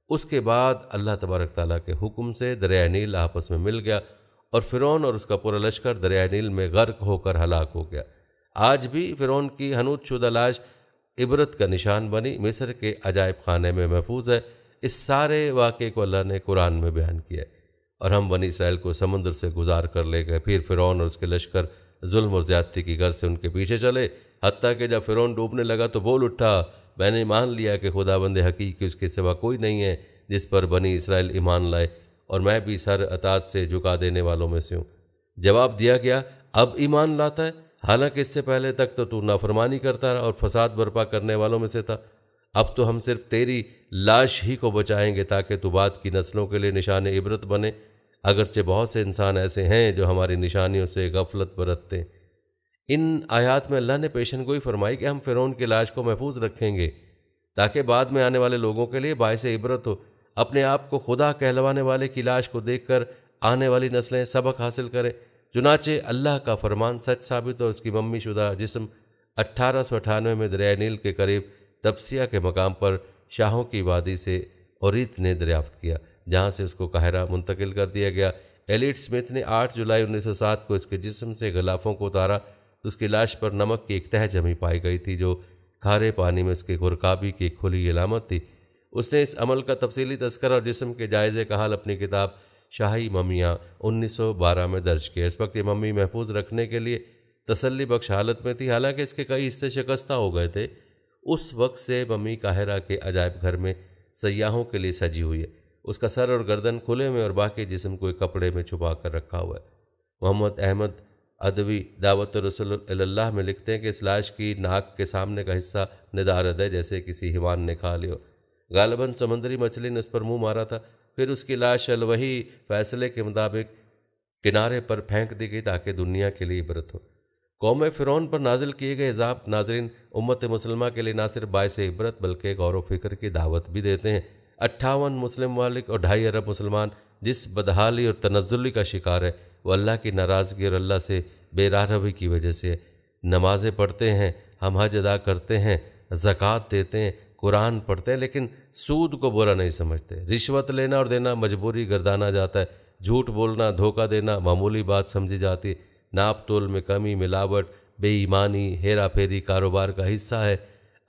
اس کے بعد اللہ تبارک تعالیٰ کے حکم سے دریائے نیل آپس میں مل گیا اور فرعون اور اس کا پورا لشکر دریائے نیل میں غرق ہو کر ہلاک ہو گیا۔ آج بھی فرعون کی حنوط شدہ لاش عبرت کا نشان بنی مصر کے عجائب خانے میں محفوظ ہے۔ اس سارے واقعے کو اللہ نے قرآن میں بیان کیا ہے۔ اور ہم بنی اسرائیل کو سمندر سے گزار کر لے گئے، پھر فرعون اور اس کے لشکر ظلم اور زیادتی کی غرض سے ان کے پیچھے چلے، حتیٰ کہ جب فرعون ڈوبنے لگا تو بول اٹھا، میں نے مان لیا کہ خداوند حقیقی اس کے سوا کوئی نہیں ہے جس پر بنی اسرائیل ایمان لائے، اور میں بھی سر اطاعت سے جھکا دینے والوں میں سے ہوں۔ جواب دیا گیا، اب ایمان لاتا ہے، حالانکہ اس سے پہلے تک تو نافرمانی کرتا رہا اور فساد برپا کرنے والوں میں سے تھا۔ اب تو ہم صرف تیری لاش ہی کو بچائیں گے تاکہ تو بعد کی نسلوں کے لیے نشان عبرت بنے، اگرچہ بہت سے انسان ایسے ہیں جو ہماری نشانیوں سے غفلت برتتے ہیں۔ ان آیات میں اللہ نے پیشن گوئی فرمائی کہ ہم فرعون کی لاش کو محفوظ رکھیں گے تاکہ بعد میں آنے والے لوگوں کے لیے باعث عبرت ہو۔ اپنے آپ کو خدا کہلوانے والے کی لاش کو دیکھ کر آنے والی نسلیں سبق حاصل کریں۔ چنانچہ اللہ کا فرمان سچ ثابت اور اس کی ممی شدہ جسم 1898 میں دریائے نیل کے قریب تبسیہ کے مقام پر شاہوں کی وادی سے اوریت نے دریافت کیا، جہاں سے اس کو قاہرہ منتقل کر دیا گیا۔ ایلیٹ سمتھ نے 8 جولائی 1907 کو اس کے جسم سے غلافوں کو اتارا تو اس کی لاش پر نمک کی ایک تہہ جمی پائی گئی تھی، جو کھارے پانی میں اس کے غرقابی کی ایک کھلی علامت تھی۔ اس نے اس عمل کا تفصیلی تذکرہ اور جسم کے جائزے کا حال اپنی کتاب شاہی ممیاں 1912 میں درج کیا۔ اس وقت یہ ممی محفوظ رکھنے کے لیے تسلی بخش حالت میں تھی، حالانکہ اس کے کئی حصے شکستہ ہو گئے تھے۔ اس وقت سے ممی قاہرہ کے عجائب گھر میں سیاحوں کے لیے سجی ہوئی ہے۔ اس کا سر اور گردن کھلے میں اور باقی جسم کو ایک کپڑے میں چھپا کر رکھا ہوا ہے۔ محمد احمد ادوی دعوت رسول اللہ میں لکھتے ہیں کہ اس لاش کی ناک کے سامنے کا حصہ ندارد ہے، جیسے کسی حیوان نے کھا لیا ہو۔ غالباً سمندری مچھلی نے اس پر منہ مارا تھا، پھر اس کی لاش الوحی فیصلے کے مطابق کنارے پر پھینک دی گئی تاکہ دنیا کے لیے عبرت ہو۔ قوم فرعون پر نازل کیے گئے عذاب ناظرین امت مسلمہ کے لیے نہ صرف باعث عبرت بلکہ غور و فکر کی دعوت بھی دیتے ہیں۔ 58 مسلم ممالک اور 2.5 ارب مسلمان جس بدحالی اور تنزلی کا شکار ہے وہ اللہ کی ناراضگی اور اللہ سے بے راہ روی کی وجہ سے۔ نمازیں پڑھتے ہیں، ہم حج ادا کرتے ہیں، زکوٰۃ دیتے ہیں، قرآن پڑھتے ہیں، لیکن سود کو برا نہیں سمجھتے۔ رشوت لینا اور دینا مجبوری گردانا جاتا ہے، جھوٹ بولنا، دھوکہ دینا معمولی بات سمجھی جاتی ہے، ناپ تول میں کمی، ملاوٹ، بے ایمانی، ہیرا پھیری کاروبار کا حصہ ہے،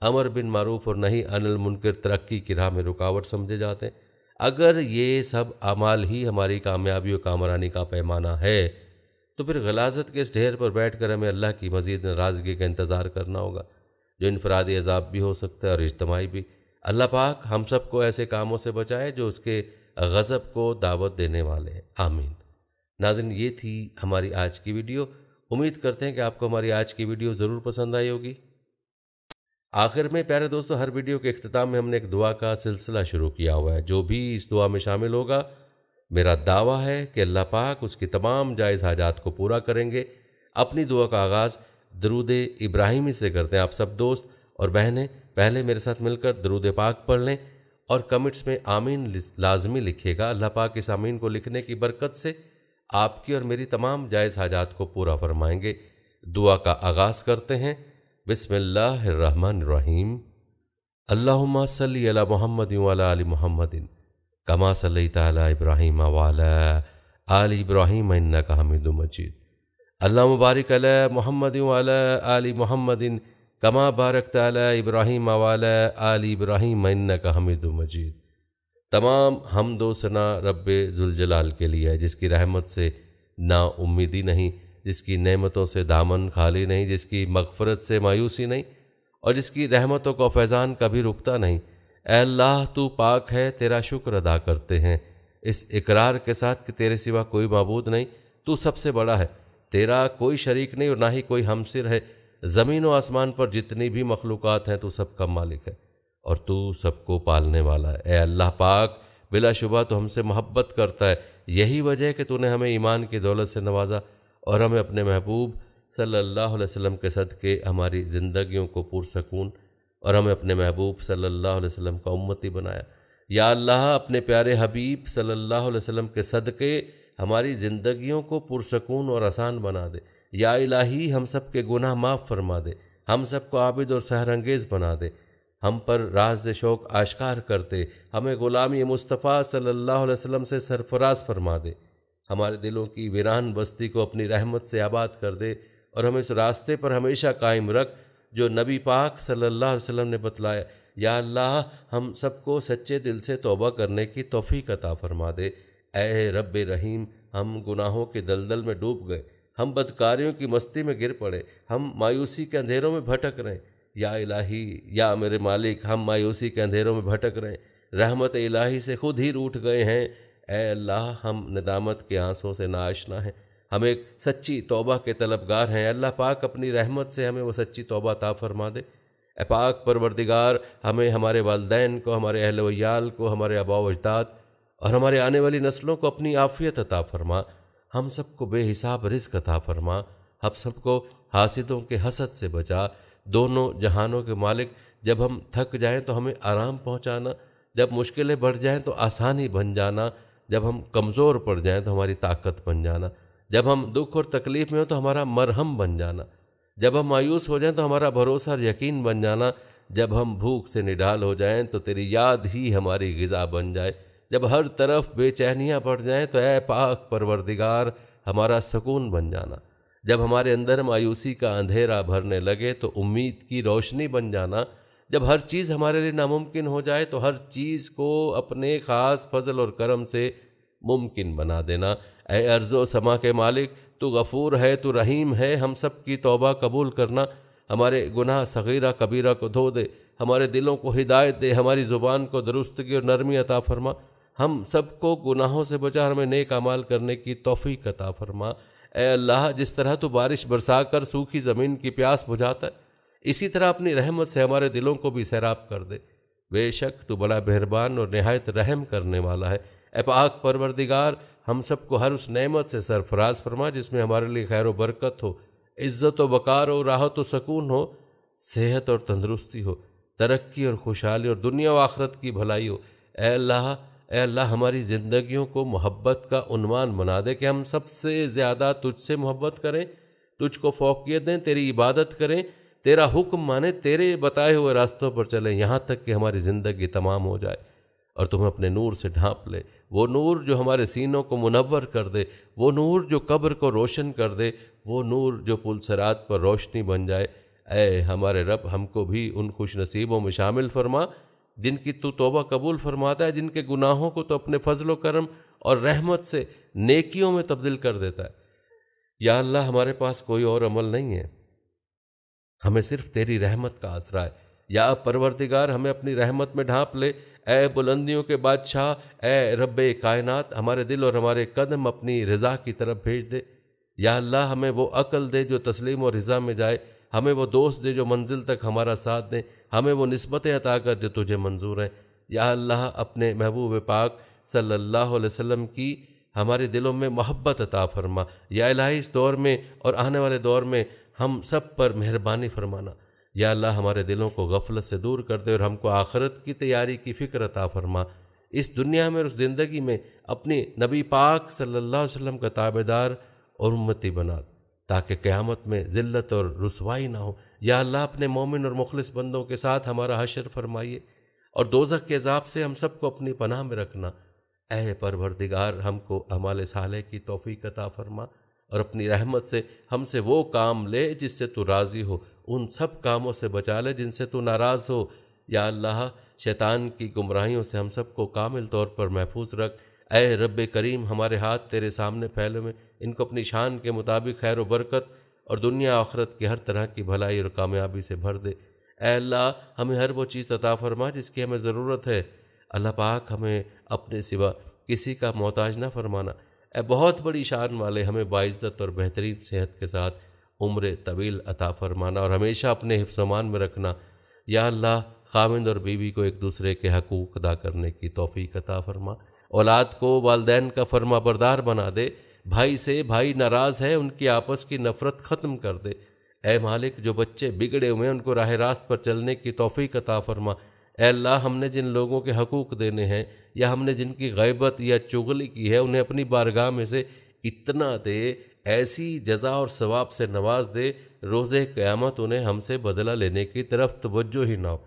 امر بن معروف اور نہی عن المنکر ترقی کی راہ میں رکاوٹ سمجھے جاتے ہیں۔ اگر یہ سب اعمال ہی ہماری کامیابی و کامرانی کا پیمانہ ہے تو پھر غلاظت کے اس ڈھیر پر بیٹھ کر ہمیں اللہ کی مزید ناراضگی کا انتظار کرنا ہوگا، جو انفرادی عذاب بھی ہو سکتا ہے اور اجتماعی بھی۔ اللہ پاک ہم سب کو ایسے کاموں سے بچائے جو اس کے غضب کو دعوت دینے والے ہیں، آمین۔ ناظرین، یہ تھی ہماری آج کی ویڈیو۔ امید کرتے ہیں کہ آپ کو ہماری آج کی ویڈیو ضرور پسند آئی ہوگی۔ آخر میں پیارے دوستو، ہر ویڈیو کے اختتام میں ہم نے ایک دعا کا سلسلہ شروع کیا ہوا ہے۔ جو بھی اس دعا میں شامل ہوگا، میرا دعویٰ ہے کہ اللہ پاک اس کی تمام جائز حاجات کو پورا کریں گے۔ اپنی دعا کا آغاز درود ابراہیمی سے کرتے ہیں۔ آپ سب دوست اور بہنیں پہلے میرے ساتھ مل کر درود پاک پڑھ لیں اور کمنٹس میں آمین لازمی لکھیے گا۔ اللہ پاک اس آمین کو لکھنے کی برکت سے آپ کی اور میری تمام جائز حاجات کو پورا فرمائیں گے۔ دعا کا آغاز کرتے ہیں۔ بسم اللہ الرحمن الرحیم۔ اللہم صلی علی محمد وعلی آل محمد کما صلیت علی ابراہیم وعلی آل ابراہیم انک حمید مجید۔ اللہم بارک علی محمد وعلی آل محمد کما بارکت علی ابراہیم وعلی آل ابراہیم انک حمید مجید۔ تمام حمد و ثنا رب ذوالجلال کے لیے ہے، جس کی رحمت سے نا امیدی نہیں، جس کی نعمتوں سے دامن خالی نہیں، جس کی مغفرت سے مایوسی نہیں اور جس کی رحمتوں کا فیضان کبھی رکتا نہیں۔ اے اللہ، تو پاک ہے، تیرا شکر ادا کرتے ہیں اس اقرار کے ساتھ کہ تیرے سوا کوئی معبود نہیں، تو سب سے بڑا ہے، تیرا کوئی شریک نہیں اور نہ ہی کوئی ہمسر ہے۔ زمین و آسمان پر جتنی بھی مخلوقات ہیں تو سب کا مالک ہے اور تو سب کو پالنے والا ہے۔ اے اللہ پاک، بلا شبہ تو ہم سے محبت کرتا ہے، یہی وجہ ہے کہ تو نے ہمیں ایمان کی دولت سے نوازا اور ہمیں اپنے محبوب صلی اللہ علیہ وسلم کے صدقے ہماری زندگیوں کو پرسکون اور ہمیں اپنے محبوب صلی اللہ علیہ وسلم کا امتی بنایا۔ یا اللہ، اپنے پیارے حبیب صلی اللہ علیہ وسلم کے صدقے ہماری زندگیوں کو پرسکون اور آسان بنا دے۔ یا الہی، ہم سب کے گناہ معاف فرما دے، ہم سب کو عابد اور سحر انگیز بنا دے، ہم پر راز شوق آشکار کرتے، ہمیں غلامی مصطفیٰ صلی اللہ علیہ وسلم سے سرفراز فرما دے، ہمارے دلوں کی ویران بستی کو اپنی رحمت سے آباد کر دے اور ہمیں اس راستے پر ہمیشہ قائم رکھ جو نبی پاک صلی اللہ علیہ وسلم نے بتلایا۔ یا اللہ، ہم سب کو سچے دل سے توبہ کرنے کی توفیق عطا فرما دے۔ اے رب رحیم، ہم گناہوں کے دلدل میں ڈوب گئے، ہم بدکاریوں کی مستی میں گر پڑے، ہم مایوسی کے اندھیروں میں بھٹک رہے ہیں۔ یا الہی، یا میرے مالک، ہم مایوسی کے اندھیروں میں بھٹک رہے ہیں، رحمت الہی سے خود ہی روٹھ گئے ہیں۔ اے اللہ، ہم ندامت کے آنسوں سے ناآشنا ہیں، ہم ایک سچی توبہ کے طلبگار ہیں۔ اللہ پاک اپنی رحمت سے ہمیں وہ سچی توبہ عطا فرما دے۔ اے پاک پروردگار، ہمیں، ہمارے والدین کو، ہمارے اہل ویال کو، ہمارے آباء و اجداد اور ہمارے آنے والی نسلوں کو اپنی عافیت عطا فرما، ہم سب کو بے حساب رزق عطا فرما، ہم سب کو حاسدوں کے حسد سے بچا، دونوں جہانوں کے مالک، جب ہم تھک جائیں تو ہمیں آرام پہنچانا، جب مشکلیں بڑھ جائیں تو آسانی بن جانا، جب ہم کمزور پڑ جائیں تو ہماری طاقت بن جانا، جب ہم دکھ اور تکلیف میں ہوں تو ہمارا مرہم بن جانا، جب ہم مایوس ہو جائیں تو ہمارا بھروسہ اور یقین بن جانا، جب ہم بھوک سے نڈال ہو جائیں تو تیری یاد ہی ہماری غذا بن جائے، جب ہر طرف بے چینیاں پڑ جائیں تو اے پاک پروردگار ہمارا سکون بن جانا، جب ہمارے اندر مایوسی کا اندھیرا بھرنے لگے تو امید کی روشنی بن جانا، جب ہر چیز ہمارے لیے ناممکن ہو جائے تو ہر چیز کو اپنے خاص فضل اور کرم سے ممکن بنا دینا۔ اے ارض و سما کے مالک، تو غفور ہے، تو رحیم ہے، ہم سب کی توبہ قبول کرنا، ہمارے گناہ صغیرہ کبیرہ کو دھو دے، ہمارے دلوں کو ہدایت دے، ہماری زبان کو درستگی اور نرمی عطا فرما، ہم سب کو گناہوں سے بچا، ہمیں نیک اعمال کرنے کی توفیق عطا فرما۔ اے اللہ، جس طرح تو بارش برسا کر سوکھی زمین کی پیاس بجھاتا ہے، اسی طرح اپنی رحمت سے ہمارے دلوں کو بھی سیراب کر دے، بے شک تو بڑا مہربان اور نہایت رحم کرنے والا ہے۔ اے پاک پروردگار، ہم سب کو ہر اس نعمت سے سرفراز فرما جس میں ہمارے لیے خیر و برکت ہو، عزت و وقار ہو، راحت و سکون ہو، صحت اور تندرستی ہو، ترقی اور خوشحالی اور دنیا و آخرت کی بھلائی ہو۔ اے اللہ ہماری زندگیوں کو محبت کا عنوان بنا دے کہ ہم سب سے زیادہ تجھ سے محبت کریں، تجھ کو فوقیت دیں، تیری عبادت کریں، تیرا حکم مانیں، تیرے بتائے ہوئے راستوں پر چلیں، یہاں تک کہ ہماری زندگی تمام ہو جائے اور تمہیں اپنے نور سے ڈھانپ لے، وہ نور جو ہمارے سینوں کو منور کر دے، وہ نور جو قبر کو روشن کر دے، وہ نور جو پل صراط پر روشنی بن جائے۔ اے ہمارے رب، ہم کو بھی ان خوش نصیبوں میں شامل فرما جن کی تو توبہ قبول فرماتا ہے، جن کے گناہوں کو تو اپنے فضل و کرم اور رحمت سے نیکیوں میں تبدیل کر دیتا ہے۔ یا اللہ، ہمارے پاس کوئی اور عمل نہیں ہے، ہمیں صرف تیری رحمت کا آسرا ہے۔ یا پروردگار، ہمیں اپنی رحمت میں ڈھانپ لے، اے بلندیوں کے بادشاہ، اے رب کائنات، ہمارے دل اور ہمارے قدم اپنی رضا کی طرف بھیج دے۔ یا اللہ، ہمیں وہ عقل دے جو تسلیم و رضا میں جائے، ہمیں وہ دوست دے جو منزل تک ہمارا ساتھ دیں، ہمیں وہ نسبتیں عطا کر جو تجھے منظور ہیں۔ یا اللہ، اپنے محبوب پاک صلی اللہ علیہ وسلم کی ہمارے دلوں میں محبت عطا فرما۔ یا الہی، اس دور میں اور آنے والے دور میں ہم سب پر مہربانی فرمانا۔ یا اللہ، ہمارے دلوں کو غفلت سے دور کر دے اور ہم کو آخرت کی تیاری کی فکر عطا فرما۔ اس دنیا میں اور اس زندگی میں اپنی نبی پاک صلی اللہ علیہ وسلم کا تابع دار اور امتی بنا، تاکہ قیامت میں ذلت اور رسوائی نہ ہو۔ یا اللہ، اپنے مومن اور مخلص بندوں کے ساتھ ہمارا حشر فرمائیے اور دوزخ کے عذاب سے ہم سب کو اپنی پناہ میں رکھنا۔ اے پروردگار، ہم کو اعمال صالح کی توفیق عطا فرما اور اپنی رحمت سے ہم سے وہ کام لے جس سے تو راضی ہو، ان سب کاموں سے بچا لے جن سے تو ناراض ہو۔ یا اللہ، شیطان کی گمراہیوں سے ہم سب کو کامل طور پر محفوظ رکھ۔ اے رب کریم، ہمارے ہاتھ تیرے سامنے پھیلے ہوئے، ان کو اپنی شان کے مطابق خیر و برکت اور دنیا آخرت کی ہر طرح کی بھلائی اور کامیابی سے بھر دے۔ اے اللہ، ہمیں ہر وہ چیز عطا فرما جس کی ہمیں ضرورت ہے۔ اللہ پاک، ہمیں اپنے سوا کسی کا محتاج نہ فرمانا۔ اے بہت بڑی شان والے، ہمیں باعزت اور بہترین صحت کے ساتھ عمر طویل عطا فرمانا اور ہمیشہ اپنے حفظ و امان میں رکھنا۔ یا اللہ، خاوند اور بیوی کو ایک دوسرے کے حقوق ادا کرنے کی توفیق عطا فرما، اولاد کو والدین کا فرما بردار بنا دے، بھائی سے بھائی ناراض ہے ان کی آپس کی نفرت ختم کر دے۔ اے مالک، جو بچے بگڑے ہوئے ہیں ان کو راہ راست پر چلنے کی توفیق عطا فرما۔ اے اللہ، ہم نے جن لوگوں کے حقوق دینے ہیں یا ہم نے جن کی غیبت یا چغلی کی ہے، انہیں اپنی بارگاہ میں سے اتنا دے، ایسی جزا اور ثواب سے نواز دے، روز قیامت انہیں ہم سے بدلہ لینے کی طرف توجہ ہی نہ ہو۔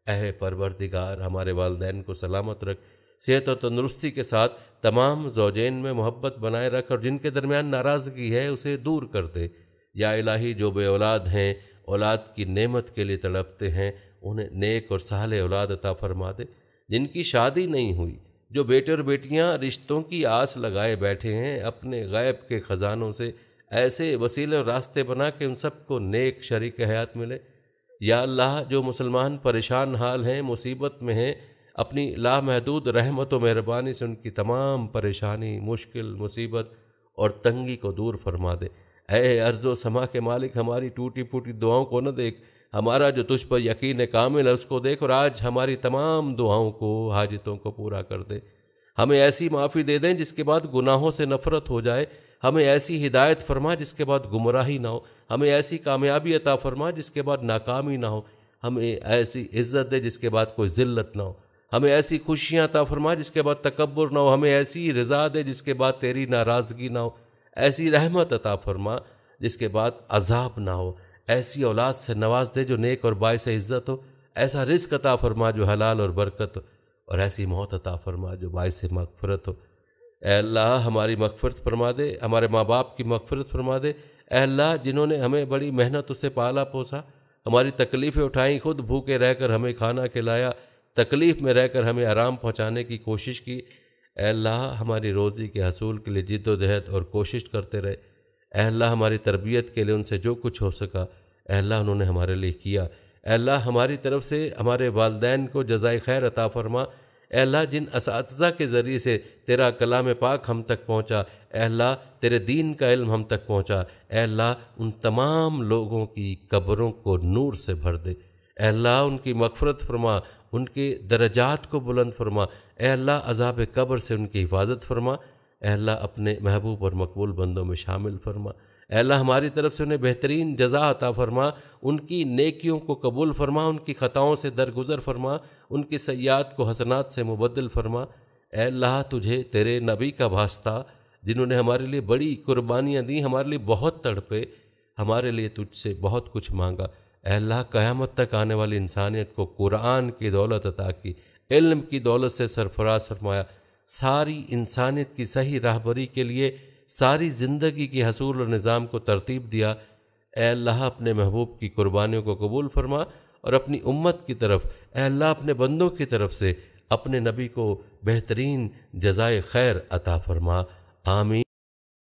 اے پروردگار، ہمارے والدین کو سلامت رکھ، صحت اور تندرستی کے ساتھ تمام زوجین میں محبت بنائے رکھ اور جن کے درمیان ناراضگی ہے اسے دور کر دے۔ یا الہی، جو بے اولاد ہیں، اولاد کی نعمت کے لیے تڑپتے ہیں، انہیں نیک اور صالح اولاد عطا فرما دے۔ جن کی شادی نہیں ہوئی، جو بیٹے اور بیٹیاں رشتوں کی آس لگائے بیٹھے ہیں، اپنے غیب کے خزانوں سے ایسے وسیلے اور راستے بنا کہ ان سب کو نیک شریک حیات ملے۔ یا اللہ، جو مسلمان پریشان حال ہیں، مصیبت میں ہیں، اپنی لامحدود رحمت و مہربانی سے ان کی تمام پریشانی، مشکل، مصیبت اور تنگی کو دور فرما دے۔ اے ارض و سما کے مالک، ہماری ٹوٹی پھوٹی دعاؤں کو نہ دیکھ، ہمارا جو تجھ پر یقین کامل ہے اس کو دیکھ، اور آج ہماری تمام دعاؤں کو، حاجتوں کو پورا کر دے۔ ہمیں ایسی معافی دے دیں جس کے بعد گناہوں سے نفرت ہو جائے، ہمیں ایسی ہدایت فرما جس کے بعد گمراہی نہ ہو، ہمیں ایسی کامیابی عطا فرما جس کے بعد ناکامی نہ ہو، ہمیں ایسی عزت دے جس کے بعد کوئی ذلت نہ ہو، ہمیں ایسی خوشیاں عطا فرما جس کے بعد تکبر نہ ہو، ہمیں ایسی رضا دے جس کے بعد تیری ناراضگی نہ ہو، ایسی رحمت عطا فرما جس کے بعد عذاب نہ ہو، ایسی اولاد سے نواز دے جو نیک اور باعث عزت ہو، ایسا رزق عطا فرما جو حلال اور برکت ہو، اور ایسی موت عطا فرما جو باعث مغفرت ہو۔ اے اللہ ہماری مغفرت فرما دے، ہمارے ماں باپ کی مغفرت فرما دے۔ اے اللہ جنہوں نے ہمیں بڑی محنت سے پالا پوسا، ہماری تکلیفیں اٹھائیں، خود بھوکے رہ کر ہمیں کھانا کھلایا، تکلیف میں رہ کر ہمیں آرام پہنچانے کی کوشش کی، اے اللہ ہماری روزی کے حصول کے لیے جد و جہد اور کوشش کرتے رہے۔ اے اللہ ہماری تربیت کے لیے ان سے جو کچھ ہو سکا اے اللہ انہوں نے ہمارے لیے کیا۔ اے اللہ ہماری طرف سے ہمارے والدین کو جزائے خیر عطا فرما۔ اے اللہ جن اساتذہ کے ذریعے سے تیرا کلام پاک ہم تک پہنچا، اے اللہ تیرے دین کا علم ہم تک پہنچا، اے اللہ ان تمام لوگوں کی قبروں کو نور سے بھر دے۔ اے اللہ ان کی مغفرت فرما، ان کے درجات کو بلند فرما۔ اے اللہ عذاب قبر سے ان کی حفاظت فرما۔ اے اللہ اپنے محبوب اور مقبول بندوں میں شامل فرما۔ اے اللہ ہماری طرف سے انہیں بہترین جزا عطا فرما، ان کی نیکیوں کو قبول فرما، ان کی خطاؤں سے درگزر فرما، ان کی سیئات کو حسنات سے مبدل فرما۔ اے اللہ تجھے تیرے نبی کا واسطہ جنہوں نے ہمارے لیے بڑی قربانیاں دیں، ہمارے لیے بہت تڑپے، ہمارے لیے تجھ سے بہت کچھ مانگا، اے اللہ قیامت تک آنے والی انسانیت کو قرآن کی دولت عطا کی، علم کی دولت سے سرفراز فرمایا، ساری انسانیت کی صحیح راہبری کے لیے ساری زندگی کی حصول اور نظام کو ترتیب دیا۔ اے اللہ اپنے محبوب کی قربانیوں کو قبول فرما، اور اپنی امت کی طرف اے اللہ اپنے بندوں کی طرف سے اپنے نبی کو بہترین جزائے خیر عطا فرما۔ آمین۔